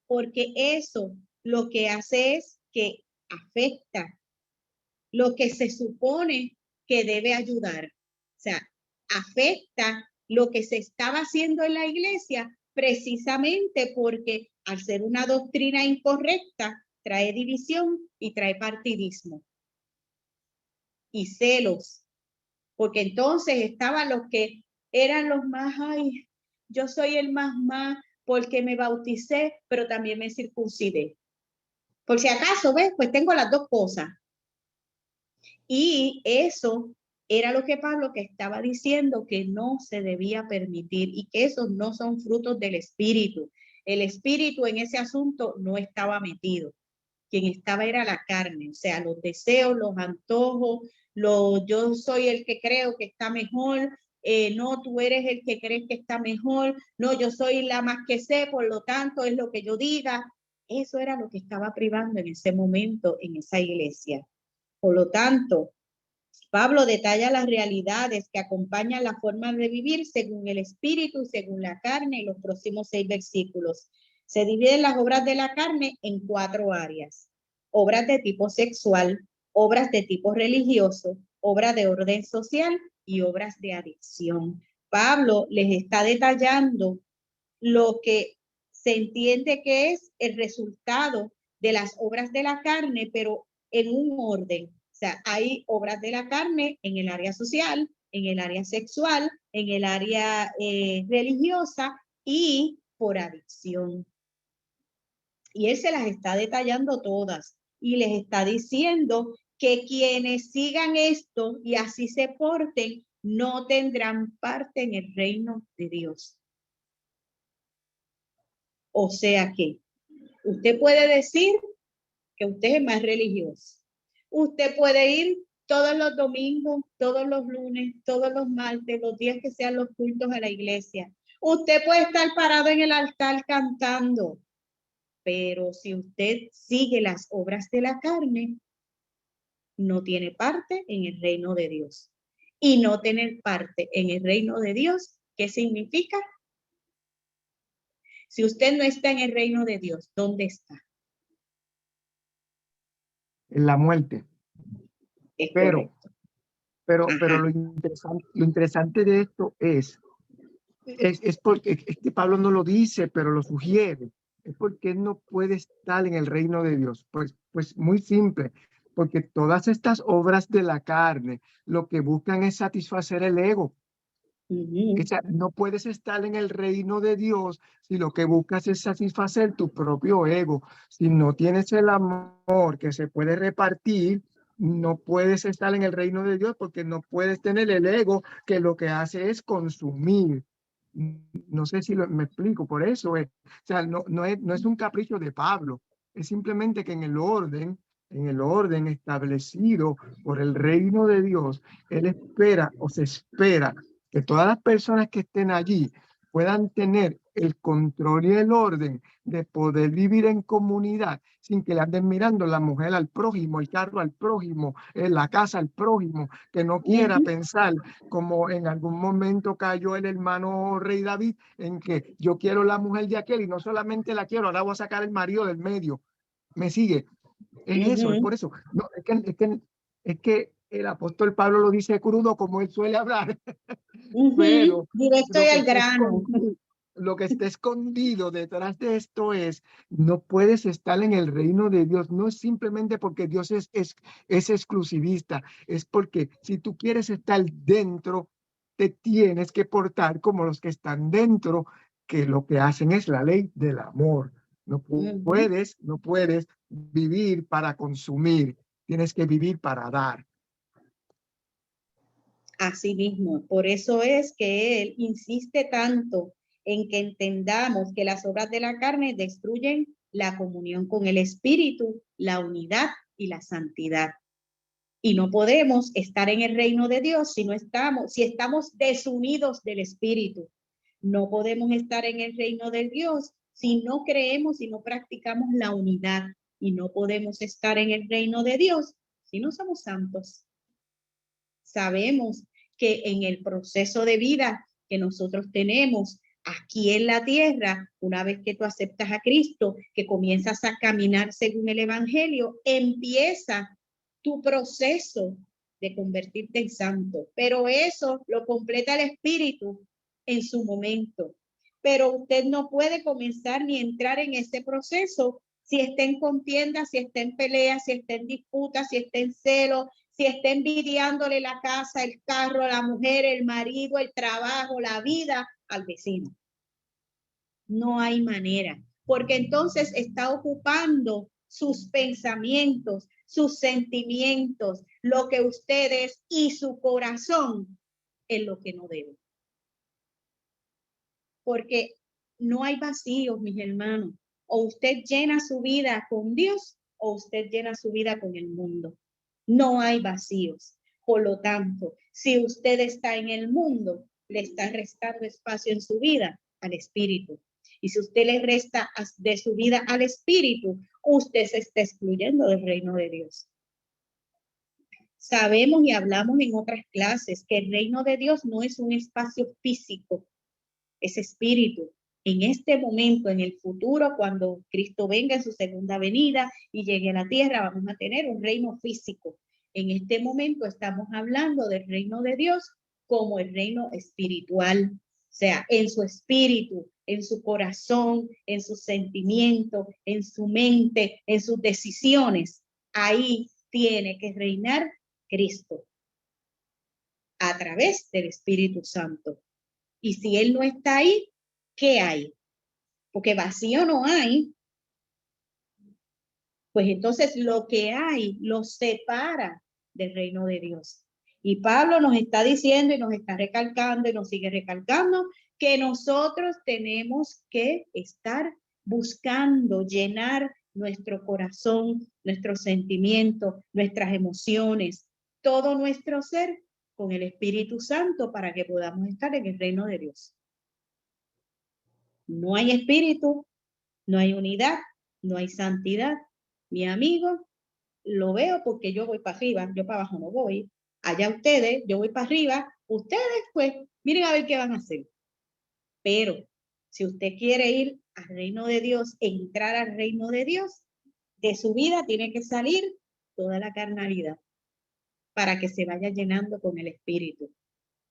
Speaker 1: porque eso lo que hace es que afecta lo que se supone que debe ayudar. O sea, afecta lo que se estaba haciendo en la iglesia precisamente porque al ser una doctrina incorrecta trae división y trae partidismo y celos, porque entonces estaban los que eran los más, ay, yo soy el más porque me bauticé, pero también me circuncidé. Por si acaso, ¿ves? Pues tengo las dos cosas. Y eso era lo que Pablo que estaba diciendo que no se debía permitir y que esos no son frutos del Espíritu. El Espíritu en ese asunto no estaba metido. Quien estaba era la carne, o sea, los deseos, los antojos, yo soy el que creo que está mejor, no, tú eres el que crees que está mejor, no, yo soy la más que sé, por lo tanto es lo que yo diga. Eso era lo que estaba privando en ese momento en esa iglesia. Por lo tanto, Pablo detalla las realidades que acompañan la forma de vivir según el espíritu y según la carne en los próximos 6 versículos. Se dividen las obras de la carne en 4 áreas. Obras de tipo sexual, obras de tipo religioso, obras de orden social y obras de adicción. Pablo les está detallando lo que se entiende que es el resultado de las obras de la carne, pero en un orden. O sea, hay obras de la carne en el área social, en el área sexual, en el área religiosa y por adicción. Y él se las está detallando todas y les está diciendo que quienes sigan esto y así se porten, no tendrán parte en el reino de Dios. O sea que usted puede decir que usted es más religioso. Usted puede ir todos los domingos, todos los lunes, todos los martes, los días que sean los cultos a la iglesia. Usted puede estar parado en el altar cantando, pero si usted sigue las obras de la carne, no tiene parte en el reino de Dios. Y no tener parte en el reino de Dios, ¿qué significa? Si usted no está en el reino de Dios, ¿dónde está?
Speaker 2: En la muerte.
Speaker 1: Es
Speaker 2: Pero
Speaker 1: correcto.
Speaker 2: lo interesante de esto es porque es que Pablo no lo dice, pero lo sugiere. Es porque él no puede estar en el reino de Dios. Pues muy simple, porque todas estas obras de la carne lo que buscan es satisfacer el ego. O sea, no puedes estar en el reino de Dios si lo que buscas es satisfacer tu propio ego. Si no tienes el amor que se puede repartir, no puedes estar en el reino de Dios porque no puedes tener el ego que lo que hace es consumir. No sé si me explico, por eso es. O sea, no es un capricho de Pablo, es simplemente que en el orden establecido por el reino de Dios, él espera o se espera que todas las personas que estén allí puedan tener el control y el orden de poder vivir en comunidad sin que le anden mirando la mujer al prójimo, el carro al prójimo, la casa al prójimo, que no quiera pensar como en algún momento cayó el hermano rey David en que yo quiero la mujer de aquel y no solamente la quiero, ahora voy a sacar el marido del medio. ¿Me sigue? Es eso, es por eso. No, es que el apóstol Pablo lo dice crudo como él suele hablar, pero
Speaker 1: Directo
Speaker 2: lo
Speaker 1: y
Speaker 2: que
Speaker 1: al
Speaker 2: está
Speaker 1: grano.
Speaker 2: lo que está escondido detrás de esto es, no puedes estar en el reino de Dios. No es simplemente porque Dios es exclusivista, es porque si tú quieres estar dentro, te tienes que portar como los que están dentro, que lo que hacen es la ley del amor. No puedes vivir para consumir, tienes que vivir para dar.
Speaker 1: Así mismo, por eso es que él insiste tanto en que entendamos que las obras de la carne destruyen la comunión con el Espíritu, la unidad y la santidad. Y no podemos estar en el reino de Dios si estamos desunidos del Espíritu. No podemos estar en el reino de Dios si no creemos y no practicamos la unidad. Y no podemos estar en el reino de Dios si no somos santos. Sabemos que en el proceso de vida que nosotros tenemos aquí en la tierra, una vez que tú aceptas a Cristo, que comienzas a caminar según el Evangelio, empieza tu proceso de convertirte en santo. Pero eso lo completa el Espíritu en su momento. Pero usted no puede comenzar ni entrar en ese proceso si está en contienda, si está en pelea, si está en disputa, si está en celo, si está envidiándole la casa, el carro, la mujer, el marido, el trabajo, la vida al vecino. No hay manera, porque entonces está ocupando sus pensamientos, sus sentimientos, lo que ustedes y su corazón en lo que no debe. Porque no hay vacíos, mis hermanos. O usted llena su vida con Dios o usted llena su vida con el mundo. No hay vacíos. Por lo tanto, si usted está en el mundo, le está restando espacio en su vida al Espíritu. Y si usted le resta de su vida al Espíritu, usted se está excluyendo del reino de Dios. Sabemos y hablamos en otras clases que el reino de Dios no es un espacio físico, es espíritu. En este momento, en el futuro, cuando Cristo venga en su segunda venida y llegue a la tierra, vamos a tener un reino físico. En este momento estamos hablando del reino de Dios como el reino espiritual, o sea, en su espíritu, en su corazón, en sus sentimientos, en su mente, en sus decisiones. Ahí tiene que reinar Cristo a través del Espíritu Santo. Y si Él no está ahí, ¿qué hay? Porque vacío no hay. Pues entonces lo que hay lo separa del reino de Dios. Y Pablo nos está diciendo y nos está recalcando y nos sigue recalcando que nosotros tenemos que estar buscando llenar nuestro corazón, nuestros sentimientos, nuestras emociones, todo nuestro ser con el Espíritu Santo para que podamos estar en el reino de Dios. No hay espíritu, no hay unidad, no hay santidad. Mi amigo, lo veo porque yo voy para arriba, yo para abajo no voy. Allá ustedes, yo voy para arriba. Ustedes, pues, miren a ver qué van a hacer. Pero si usted quiere ir al reino de Dios, entrar al reino de Dios, de su vida tiene que salir toda la carnalidad para que se vaya llenando con el Espíritu.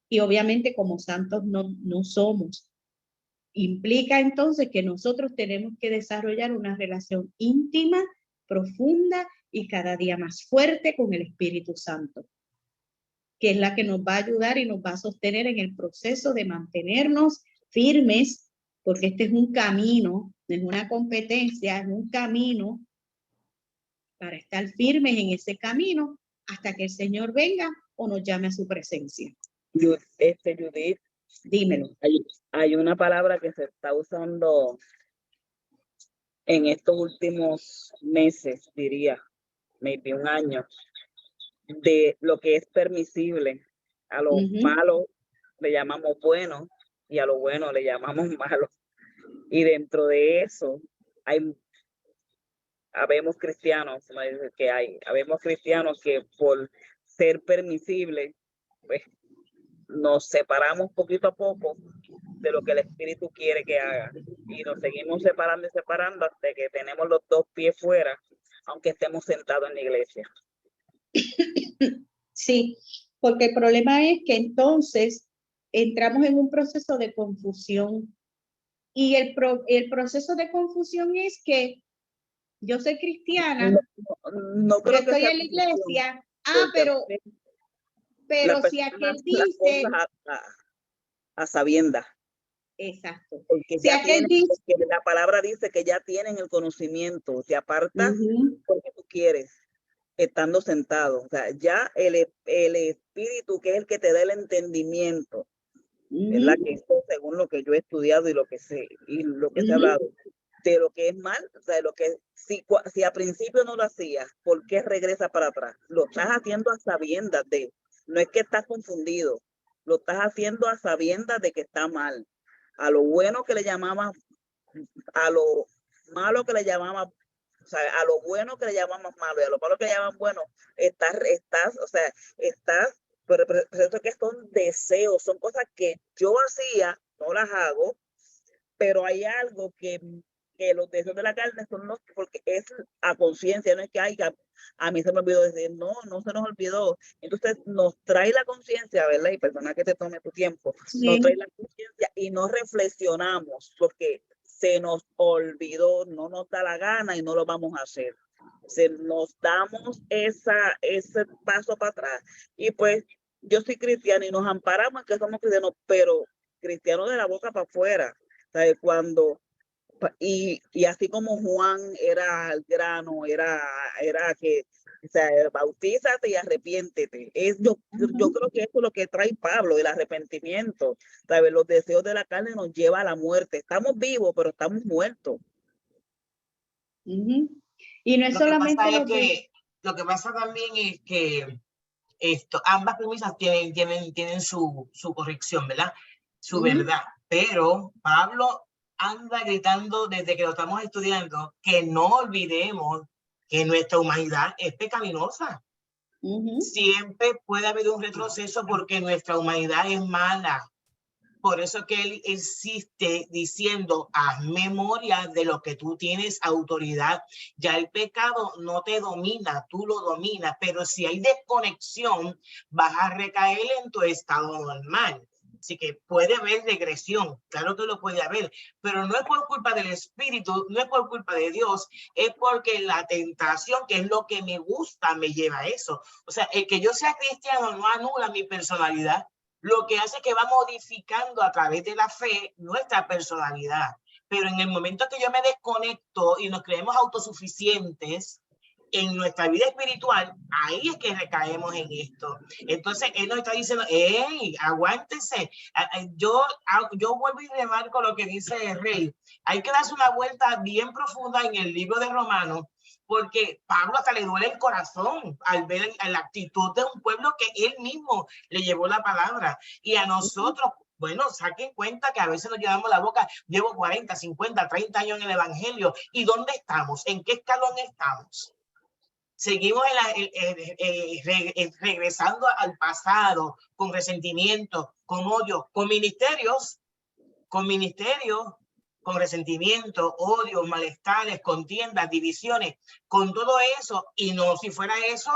Speaker 1: Y obviamente como santos no somos. Implica entonces que nosotros tenemos que desarrollar una relación íntima, profunda y cada día más fuerte con el Espíritu Santo, que es la que nos va a ayudar y nos va a sostener en el proceso de mantenernos firmes, porque este es un camino, no es una competencia, es un camino para estar firmes en ese camino hasta que el Señor venga o nos llame a su presencia.
Speaker 3: Judith,
Speaker 1: dímelo.
Speaker 3: Hay una palabra que se está usando en estos últimos meses, diría, maybe un año, de lo que es permisible. A lo malo le llamamos bueno y a lo bueno le llamamos malo. Y dentro de eso habemos cristianos que por ser permisibles, pues nos separamos poquito a poco de lo que el Espíritu quiere que haga. Y nos seguimos separando y separando hasta que tenemos los dos pies fuera, aunque estemos sentados en la iglesia.
Speaker 1: Sí, porque el problema es que entonces entramos en un proceso de confusión. Y el proceso de confusión es que yo soy cristiana,
Speaker 3: no creo
Speaker 1: yo estoy en la iglesia, pero si aquel dice...
Speaker 3: a sabiendas.
Speaker 1: Exacto.
Speaker 3: Porque,
Speaker 1: si aquel dice,
Speaker 3: porque la palabra dice que ya tienen el conocimiento, te apartas porque tú quieres, estando sentado. O sea, ya el Espíritu, que es el que te da el entendimiento, ¿verdad? Que esto, según lo que yo he estudiado y lo que sé, y lo que se ha hablado, de lo que es mal, o sea, de lo que si a principio no lo hacías, ¿por qué regresa para atrás? Lo estás haciendo a sabiendas de, no es que estás confundido, lo estás haciendo a sabiendas de que está mal. A lo bueno que le llamamos, a lo malo que le llamamos, o sea, a lo bueno que le llamamos malo y a lo malo que le llaman bueno, estás, pero eso que son deseos, son cosas que yo hacía, no las hago, pero hay algo que los deseos de la carne son los, porque es a conciencia, no es que a mí se me olvidó decir, no se nos olvidó. Entonces nos trae la conciencia, ¿verdad? Y perdona que te tome tu tiempo, nos trae la conciencia y no reflexionamos porque se nos olvidó, no nos da la gana y no lo vamos a hacer. Nos damos ese paso para atrás. Y pues yo soy cristiana y nos amparamos en que somos cristianos, pero cristianos de la boca para afuera. ¿Sabes? Y así como Juan era al grano, era que, o sea, bautízate y arrepiéntete. Yo creo que eso es lo que trae Pablo, el arrepentimiento. ¿Sabes? Los deseos de la carne nos llevan a la muerte. Estamos vivos, pero estamos muertos.
Speaker 1: Y no es solamente
Speaker 5: lo que pasa también es que ambas premisas tienen su corrección, ¿verdad? Su verdad. Pero Pablo anda gritando desde que lo estamos estudiando que no olvidemos que nuestra humanidad es pecaminosa. Siempre puede haber un retroceso porque nuestra humanidad es mala. Por eso que él insiste diciendo, haz memoria de lo que tú tienes autoridad. Ya el pecado no te domina, tú lo dominas, pero si hay desconexión, vas a recaer en tu estado normal. Así que puede haber regresión, claro que lo puede haber, pero no es por culpa del Espíritu, no es por culpa de Dios, es porque la tentación, que es lo que me gusta, me lleva a eso. O sea, el que yo sea cristiano no anula mi personalidad. Lo que hace que va modificando a través de la fe nuestra personalidad. Pero en el momento que yo me desconecto y nos creemos autosuficientes, en nuestra vida espiritual, ahí es que recaemos en esto. Entonces, él nos está diciendo, hey, aguántese. Yo vuelvo y remarco lo que dice el rey. Hay que darse una vuelta bien profunda en el libro de Romanos, porque Pablo hasta le duele el corazón al ver la actitud de un pueblo que él mismo le llevó la palabra. Y a nosotros, bueno, saquen cuenta que a veces nos llevamos la boca, llevo 40, 50, 30 años en el evangelio. ¿Y dónde estamos? ¿En qué escalón estamos? Seguimos regresando al pasado con resentimiento, con odio, con ministerios, con resentimiento, odio, malestares, contiendas, divisiones, con todo eso. Y no, si fuera eso,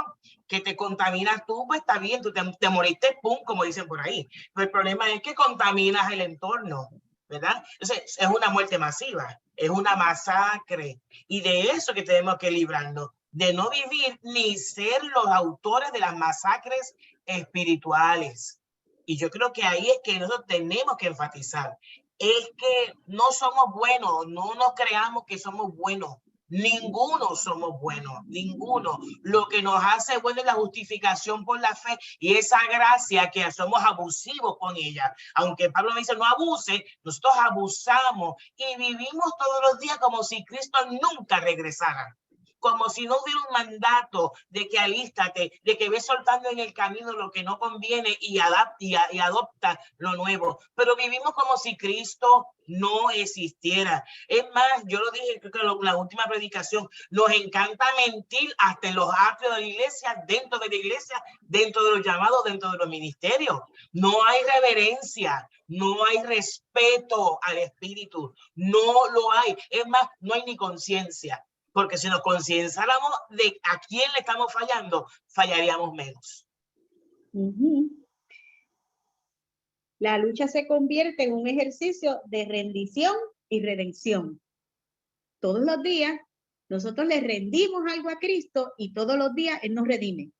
Speaker 5: que te contaminas tú, pues está bien, tú te moriste, pum, como dicen por ahí. Pero el problema es que contaminas el entorno, ¿verdad? Entonces, es una muerte masiva, es una masacre. Y de eso que tenemos que librarnos, de no vivir ni ser los autores de las masacres espirituales. Y yo creo que ahí es que nosotros tenemos que enfatizar. Es que no somos buenos, no nos creamos que somos buenos. Ninguno somos buenos, ninguno. Lo que nos hace bueno es la justificación por la fe y esa gracia que somos abusivos con ella. Aunque Pablo me dice no abuse, nosotros abusamos y vivimos todos los días como si Cristo nunca regresara. Como si no hubiera un mandato de que alístate, de que ves soltando en el camino lo que no conviene y adopta lo nuevo. Pero vivimos como si Cristo no existiera. Es más, yo lo dije creo que en la última predicación, nos encanta mentir hasta en los atrios de la iglesia, dentro de los llamados, dentro de los ministerios. No hay reverencia, no hay respeto al Espíritu, no lo hay. Es más, no hay ni conciencia. Porque si nos concienciáramos de a quién le estamos fallando, fallaríamos menos.
Speaker 1: La lucha se convierte en un ejercicio de rendición y redención. Todos los días nosotros le rendimos algo a Cristo y todos los días Él nos redime.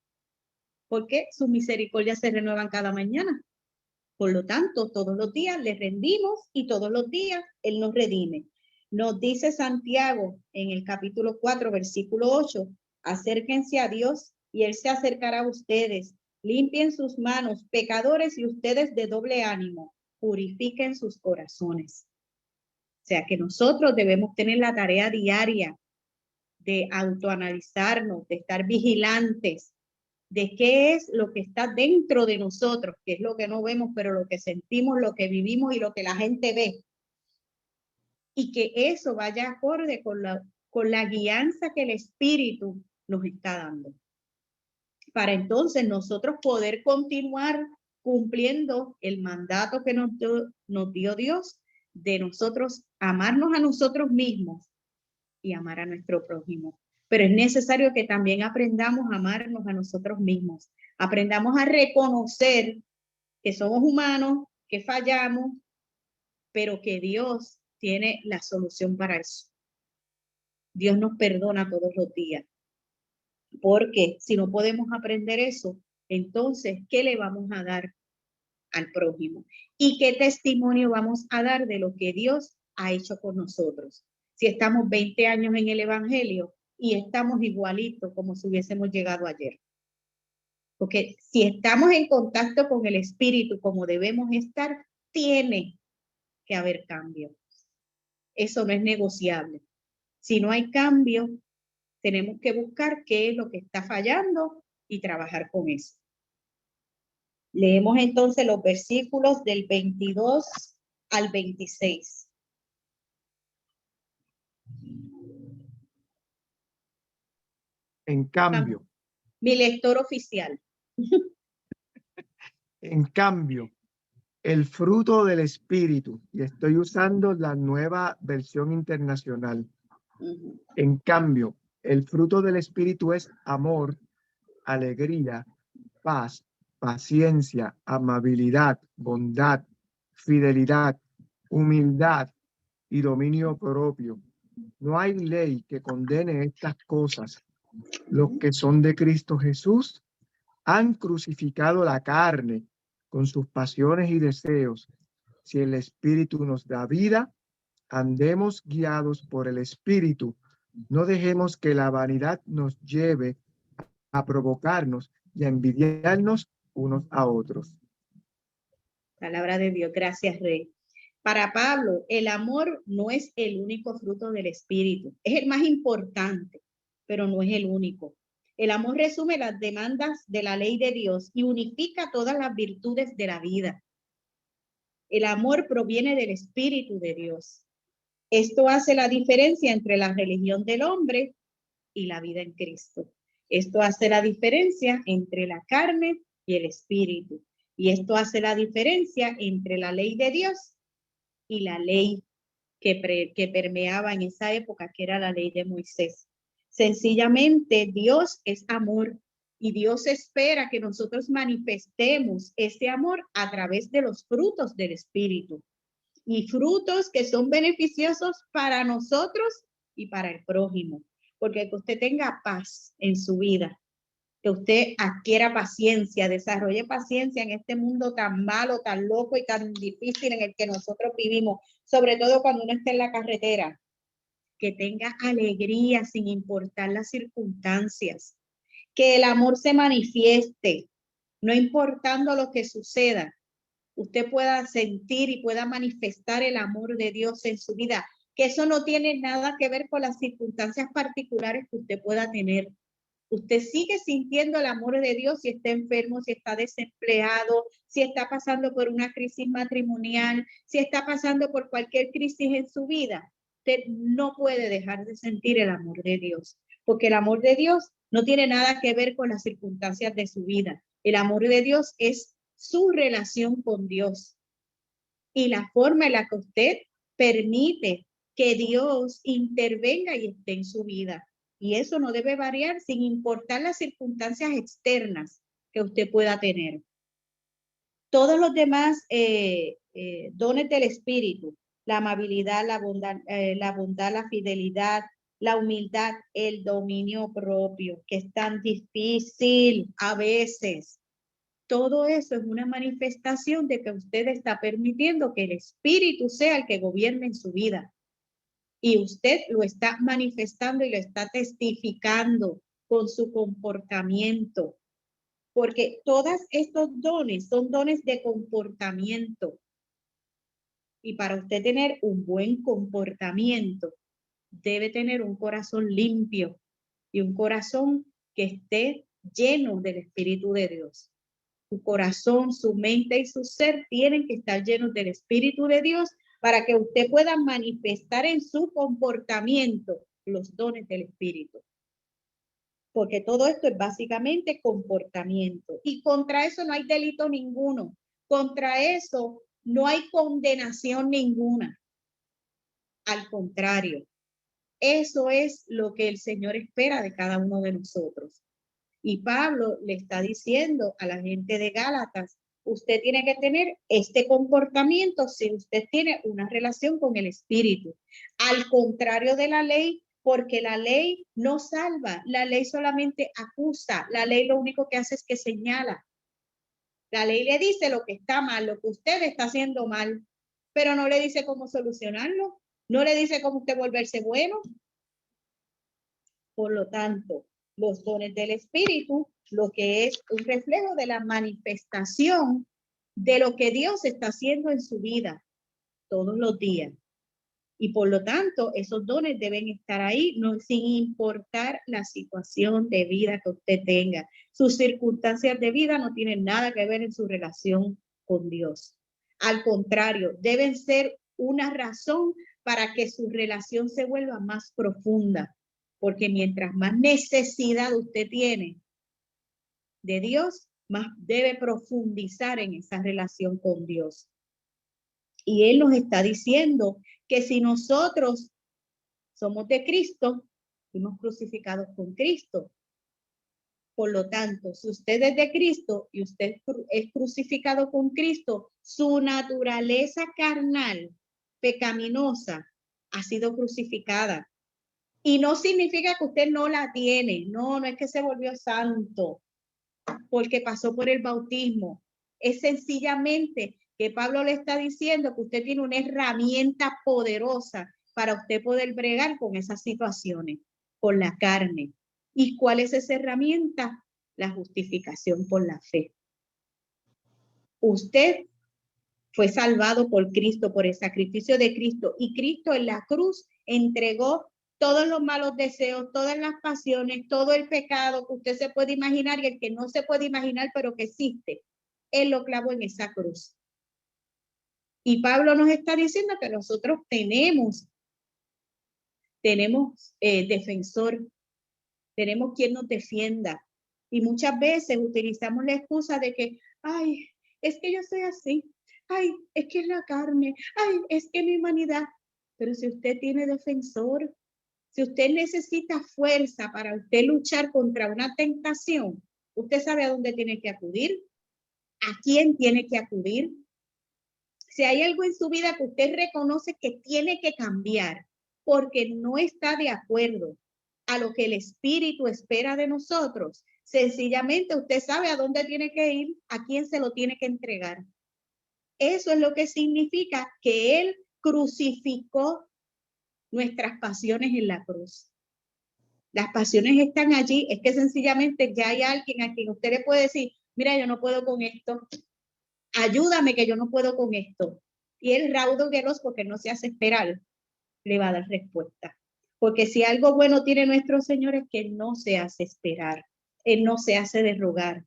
Speaker 1: Porque sus misericordias se renuevan cada mañana. Por lo tanto, todos los días le rendimos y todos los días Él nos redime. Nos dice Santiago en el capítulo 4, versículo 8, acérquense a Dios y Él se acercará a ustedes. Limpien sus manos, pecadores, y ustedes de doble ánimo, purifiquen sus corazones. O sea que nosotros debemos tener la tarea diaria de autoanalizarnos, de estar vigilantes, de qué es lo que está dentro de nosotros, que es lo que no vemos, pero lo que sentimos, lo que vivimos y lo que la gente ve. Y que eso vaya acorde con la guianza que el Espíritu nos está dando. Para entonces nosotros poder continuar cumpliendo el mandato que nos dio Dios de nosotros amarnos a nosotros mismos y amar a nuestro prójimo. Pero es necesario que también aprendamos a amarnos a nosotros mismos. Aprendamos a reconocer que somos humanos, que fallamos, pero que Dios tiene la solución para eso. Dios nos perdona todos los días. Porque si no podemos aprender eso, entonces, ¿qué le vamos a dar al prójimo? ¿Y qué testimonio vamos a dar de lo que Dios ha hecho con nosotros? Si estamos 20 años en el Evangelio y estamos igualitos como si hubiésemos llegado ayer. Porque si estamos en contacto con el Espíritu como debemos estar, tiene que haber cambio. Eso no es negociable. Si no hay cambio, tenemos que buscar qué es lo que está fallando y trabajar con eso. Leemos entonces los versículos del 22 al 26.
Speaker 2: En cambio.
Speaker 1: Mi lector oficial.
Speaker 2: En cambio, el fruto del Espíritu, y estoy usando la nueva versión internacional. En cambio, el fruto del Espíritu es amor, alegría, paz, paciencia, amabilidad, bondad, fidelidad, humildad y dominio propio. No hay ley que condene estas cosas. Los que son de Cristo Jesús han crucificado la carne con sus pasiones y deseos. Si el Espíritu nos da vida, andemos guiados por el Espíritu, No dejemos que la vanidad nos lleve a provocarnos y a envidiarnos unos a otros.
Speaker 1: Palabra de Dios, gracias, Rey. Para Pablo, el amor no es el único fruto del Espíritu. Es el más importante, pero no es el único. El amor resume las demandas de la ley de Dios y unifica todas las virtudes de la vida. El amor proviene del Espíritu de Dios. Esto hace la diferencia entre la religión del hombre y la vida en Cristo. Esto hace la diferencia entre la carne y el Espíritu. Y esto hace la diferencia entre la ley de Dios y la ley que permeaba en esa época, que era la ley de Moisés. Sencillamente, Dios es amor y Dios espera que nosotros manifestemos ese amor a través de los frutos del Espíritu. Y frutos que son beneficiosos para nosotros y para el prójimo. Porque que usted tenga paz en su vida, que usted adquiera paciencia, desarrolle paciencia en este mundo tan malo, tan loco y tan difícil en el que nosotros vivimos, sobre todo cuando uno está en la carretera, que tenga alegría sin importar las circunstancias, que el amor se manifieste, no importando lo que suceda, usted pueda sentir y pueda manifestar el amor de Dios en su vida, que eso no tiene nada que ver con las circunstancias particulares que usted pueda tener. Usted sigue sintiendo el amor de Dios si está enfermo, si está desempleado, si está pasando por una crisis matrimonial, si está pasando por cualquier crisis en su vida. Usted no puede dejar de sentir el amor de Dios, porque el amor de Dios no tiene nada que ver con las circunstancias de su vida. El amor de Dios es su relación con Dios y la forma en la que usted permite que Dios intervenga y esté en su vida. Y eso no debe variar sin importar las circunstancias externas que usted pueda tener. Todos los demás dones del Espíritu, la amabilidad, la bondad, la fidelidad, la humildad, el dominio propio, que es tan difícil a veces. Todo eso es una manifestación de que usted está permitiendo que el Espíritu sea el que gobierne en su vida. Y usted lo está manifestando y lo está testificando con su comportamiento. Porque todos estos dones son dones de comportamiento. Y para usted tener un buen comportamiento, debe tener un corazón limpio y un corazón que esté lleno del Espíritu de Dios. Su corazón, su mente y su ser tienen que estar llenos del Espíritu de Dios para que usted pueda manifestar en su comportamiento los dones del Espíritu. Porque todo esto es básicamente comportamiento. Y contra eso no hay delito ninguno. Contra eso no hay condenación ninguna. Al contrario, eso es lo que el Señor espera de cada uno de nosotros. Y Pablo le está diciendo a la gente de Gálatas, usted tiene que tener este comportamiento si usted tiene una relación con el Espíritu. Al contrario de la ley, porque la ley no salva, la ley solamente acusa, la ley lo único que hace es que señala. La ley le dice lo que está mal, lo que usted está haciendo mal, pero no le dice cómo solucionarlo, no le dice cómo usted volverse bueno. Por lo tanto, los dones del Espíritu, lo que es un reflejo de la manifestación de lo que Dios está haciendo en su vida todos los días. Y por lo tanto, esos dones deben estar ahí, no, sin importar la situación de vida que usted tenga. Sus circunstancias de vida no tienen nada que ver en su relación con Dios. Al contrario, deben ser una razón para que su relación se vuelva más profunda. Porque mientras más necesidad usted tiene de Dios, más debe profundizar en esa relación con Dios. Y Él nos está diciendo que si nosotros somos de Cristo, fuimos crucificados con Cristo. Por lo tanto, si usted es de Cristo y usted es crucificado con Cristo, su naturaleza carnal, pecaminosa, ha sido crucificada. Y no significa que usted no la tiene. No, no es que se volvió santo porque pasó por el bautismo. Es sencillamente que Pablo le está diciendo que usted tiene una herramienta poderosa para usted poder bregar con esas situaciones, con la carne. ¿Y cuál es esa herramienta? La justificación por la fe. Usted fue salvado por Cristo, por el sacrificio de Cristo, y Cristo en la cruz entregó todos los malos deseos, todas las pasiones, todo el pecado que usted se puede imaginar y el que no se puede imaginar, pero que existe. Él lo clavó en esa cruz. Y Pablo nos está diciendo que nosotros tenemos defensor, tenemos quien nos defienda. Y muchas veces utilizamos la excusa de que, ay, es que yo soy así, ay, es que es la carne, ay, es que mi humanidad. Pero si usted tiene defensor, si usted necesita fuerza para usted luchar contra una tentación, usted sabe a dónde tiene que acudir, a quién tiene que acudir. Si hay algo en su vida que usted reconoce que tiene que cambiar porque no está de acuerdo a lo que el Espíritu espera de nosotros, sencillamente usted sabe a dónde tiene que ir, a quién se lo tiene que entregar. Eso es lo que significa que Él crucificó nuestras pasiones en la cruz. Las pasiones están allí, es que sencillamente ya hay alguien a quien usted le puede decir, mira, yo no puedo con esto, ayúdame que yo no puedo con esto. Y el raudo veloz, porque no se hace esperar, le va a dar respuesta. Porque si algo bueno tiene nuestro Señor es que no se hace esperar, Él no se hace de rogar.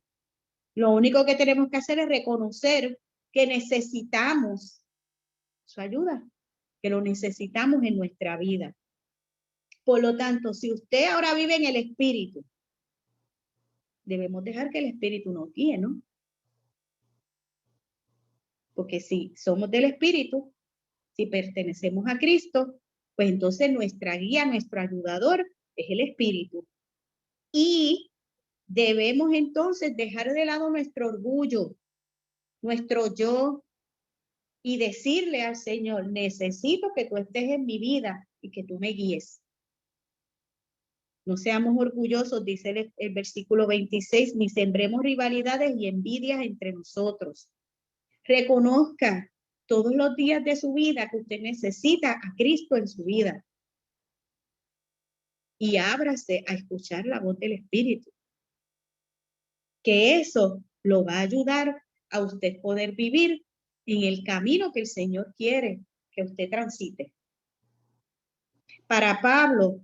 Speaker 1: Lo único que tenemos que hacer es reconocer que necesitamos su ayuda, que lo necesitamos en nuestra vida. Por lo tanto, si usted ahora vive en el Espíritu, debemos dejar que el Espíritu nos guíe, ¿no? Porque si somos del Espíritu, si pertenecemos a Cristo, pues entonces nuestra guía, nuestro ayudador es el Espíritu. Y debemos entonces dejar de lado nuestro orgullo, nuestro yo, y decirle al Señor, necesito que tú estés en mi vida y que tú me guíes. No seamos orgullosos, dice el versículo 26, ni sembremos rivalidades y envidias entre nosotros. Reconozca todos los días de su vida que usted necesita a Cristo en su vida. Y ábrase a escuchar la voz del Espíritu. Que eso lo va a ayudar a usted poder vivir en el camino que el Señor quiere que usted transite. Para Pablo,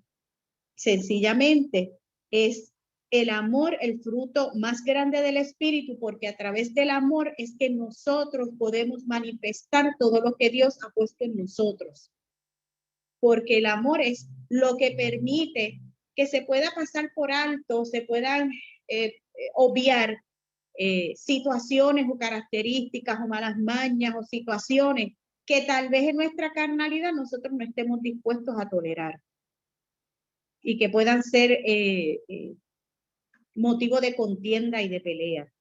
Speaker 1: sencillamente, es el amor el fruto más grande del Espíritu, porque a través del amor es que nosotros podemos manifestar todo lo que Dios ha puesto en nosotros. Porque el amor es lo que permite que se pueda pasar por alto, se puedan obviar situaciones o características o malas mañas o situaciones que tal vez en nuestra carnalidad nosotros no estemos dispuestos a tolerar y que puedan ser motivo de contienda y de pelea.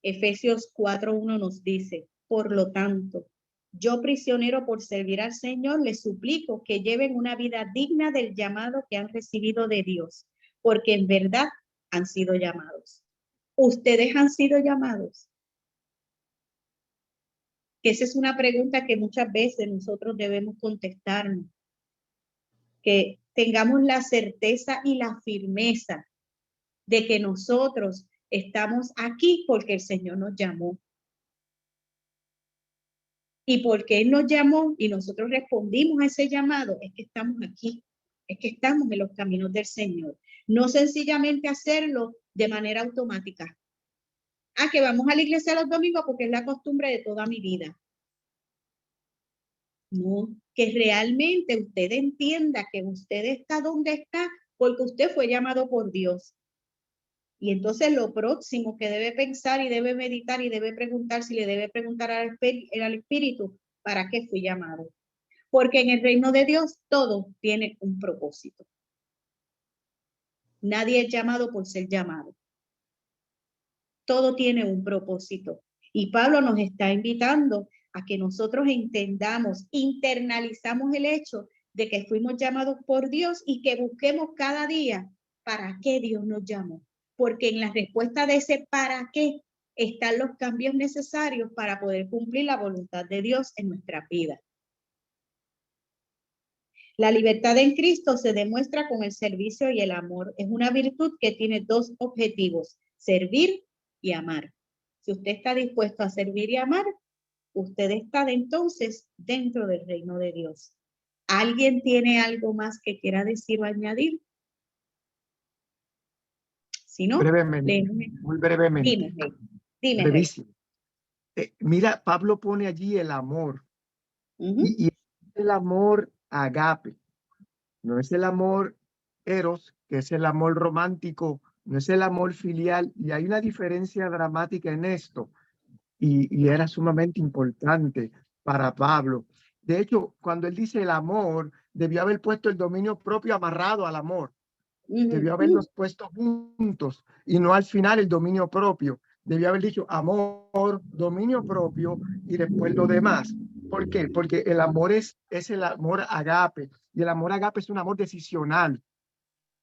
Speaker 1: Efesios 4:1 nos dice, por lo tanto, yo prisionero por servir al Señor, les suplico que lleven una vida digna del llamado que han recibido de Dios, porque en verdad han sido llamados. ¿Ustedes han sido llamados? Esa es una pregunta que muchas veces nosotros debemos contestarnos. Que tengamos la certeza y la firmeza de que nosotros estamos aquí porque el Señor nos llamó. Y porque Él nos llamó y nosotros respondimos a ese llamado, es que estamos aquí, es que estamos en los caminos del Señor. No sencillamente hacerlo de manera automática. Ah, que vamos a la iglesia los domingos porque es la costumbre de toda mi vida. No, que realmente usted entienda que usted está donde está porque usted fue llamado por Dios. Y entonces lo próximo que debe pensar y debe meditar y debe preguntar, si le debe preguntar al Espíritu, ¿para qué fui llamado? Porque en el reino de Dios todo tiene un propósito. Nadie es llamado por ser llamado. Todo tiene un propósito. Y Pablo nos está invitando a que nosotros entendamos, internalizamos el hecho de que fuimos llamados por Dios y que busquemos cada día para qué Dios nos llamó. Porque en la respuesta de ese para qué están los cambios necesarios para poder cumplir la voluntad de Dios en nuestra vida. La libertad en Cristo se demuestra con el servicio y el amor. Es una virtud que tiene dos objetivos, servir y amar. Si usted está dispuesto a servir y amar, usted está entonces dentro del reino de Dios. ¿Alguien tiene algo más que quiera decir o añadir? Si no,
Speaker 2: Brevemente, muy brevemente.
Speaker 1: dime,
Speaker 2: Brevísimo. Mira, Pablo pone allí el amor. Y el amor agape. No es el amor eros, que es el amor romántico, no es el amor filial. Y hay una diferencia dramática en esto. Y era sumamente importante para Pablo. De hecho, cuando él dice el amor, debió haber puesto el dominio propio amarrado al amor. Debió haberlos puesto juntos y no al final el dominio propio. Debió haber dicho amor, dominio propio y después lo demás. ¿Por qué? Porque el amor es el amor agape y el amor agape es un amor decisional.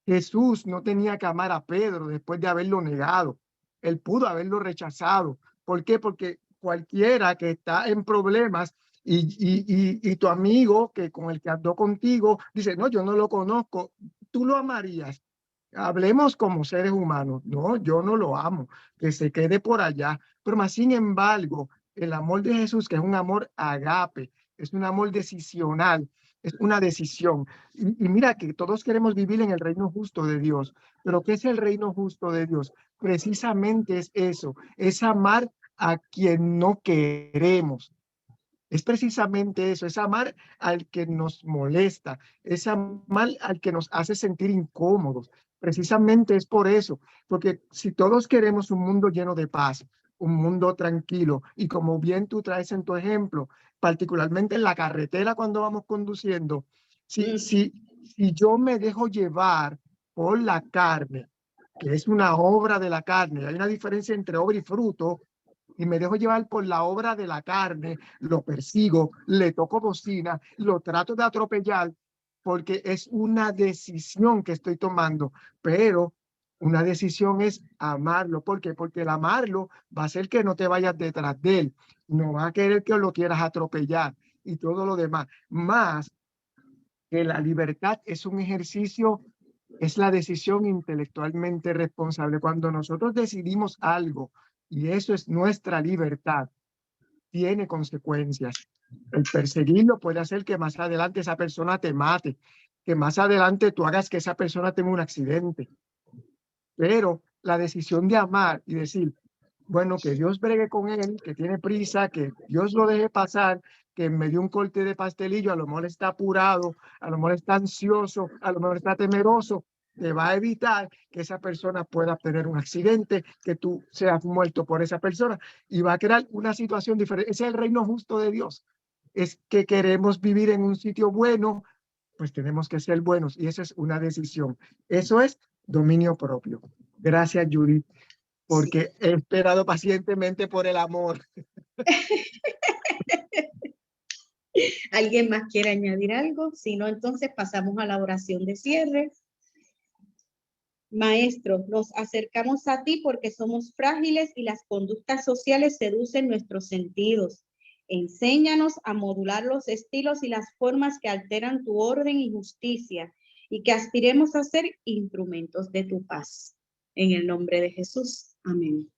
Speaker 2: Jesús no tenía que amar a Pedro después de haberlo negado. Él pudo haberlo rechazado. ¿Por qué? Porque cualquiera que está en problemas y tu amigo que con el que andó contigo dice, no, yo no lo conozco, tú lo amarías. Hablemos como seres humanos. No, yo no lo amo, que se quede por allá. Pero más sin embargo, el amor de Jesús, que es un amor agape, es un amor decisional, es una decisión. Y mira que todos queremos vivir en el reino justo de Dios, pero ¿qué es el reino justo de Dios? Precisamente es eso, es amar a quien no queremos. Es precisamente eso, es amar al que nos molesta, es amar al que nos hace sentir incómodos. Precisamente es por eso, porque si todos queremos un mundo lleno de paz, un mundo tranquilo, y como bien tú traes en tu ejemplo, particularmente en la carretera cuando vamos conduciendo, si yo me dejo llevar por la carne, que es una obra de la carne, hay una diferencia entre obra y fruto, y me dejo llevar por la obra de la carne, lo persigo, le toco bocina, lo trato de atropellar, porque es una decisión que estoy tomando, pero una decisión es amarlo. ¿Por qué? Porque el amarlo va a hacer que no te vayas detrás de él, no va a querer que lo quieras atropellar y todo lo demás. Más que la libertad es un ejercicio, es la decisión intelectualmente responsable. Cuando nosotros decidimos algo, y eso es nuestra libertad, tiene consecuencias. El perseguirlo puede hacer que más adelante esa persona te mate, que más adelante tú hagas que esa persona tenga un accidente. Pero la decisión de amar y decir, bueno, que Dios bregue con él, que tiene prisa, que Dios lo deje pasar, que me dio un corte de pastelillo, a lo mejor está apurado, a lo mejor está ansioso, a lo mejor está temeroso, te va a evitar que esa persona pueda tener un accidente, que tú seas muerto por esa persona y va a crear una situación diferente. Ese es el reino justo de Dios. Es que queremos vivir en un sitio bueno, pues tenemos que ser buenos y esa es una decisión. Eso es dominio propio. Gracias, Judith, porque he esperado pacientemente por el amor.
Speaker 1: ¿Alguien más quiere añadir algo? Si no, entonces pasamos a la oración de cierre. Maestro, nos acercamos a ti porque somos frágiles y las conductas sociales seducen nuestros sentidos. Enséñanos a modular los estilos y las formas que alteran tu orden y justicia y que aspiremos a ser instrumentos de tu paz. En el nombre de Jesús. Amén.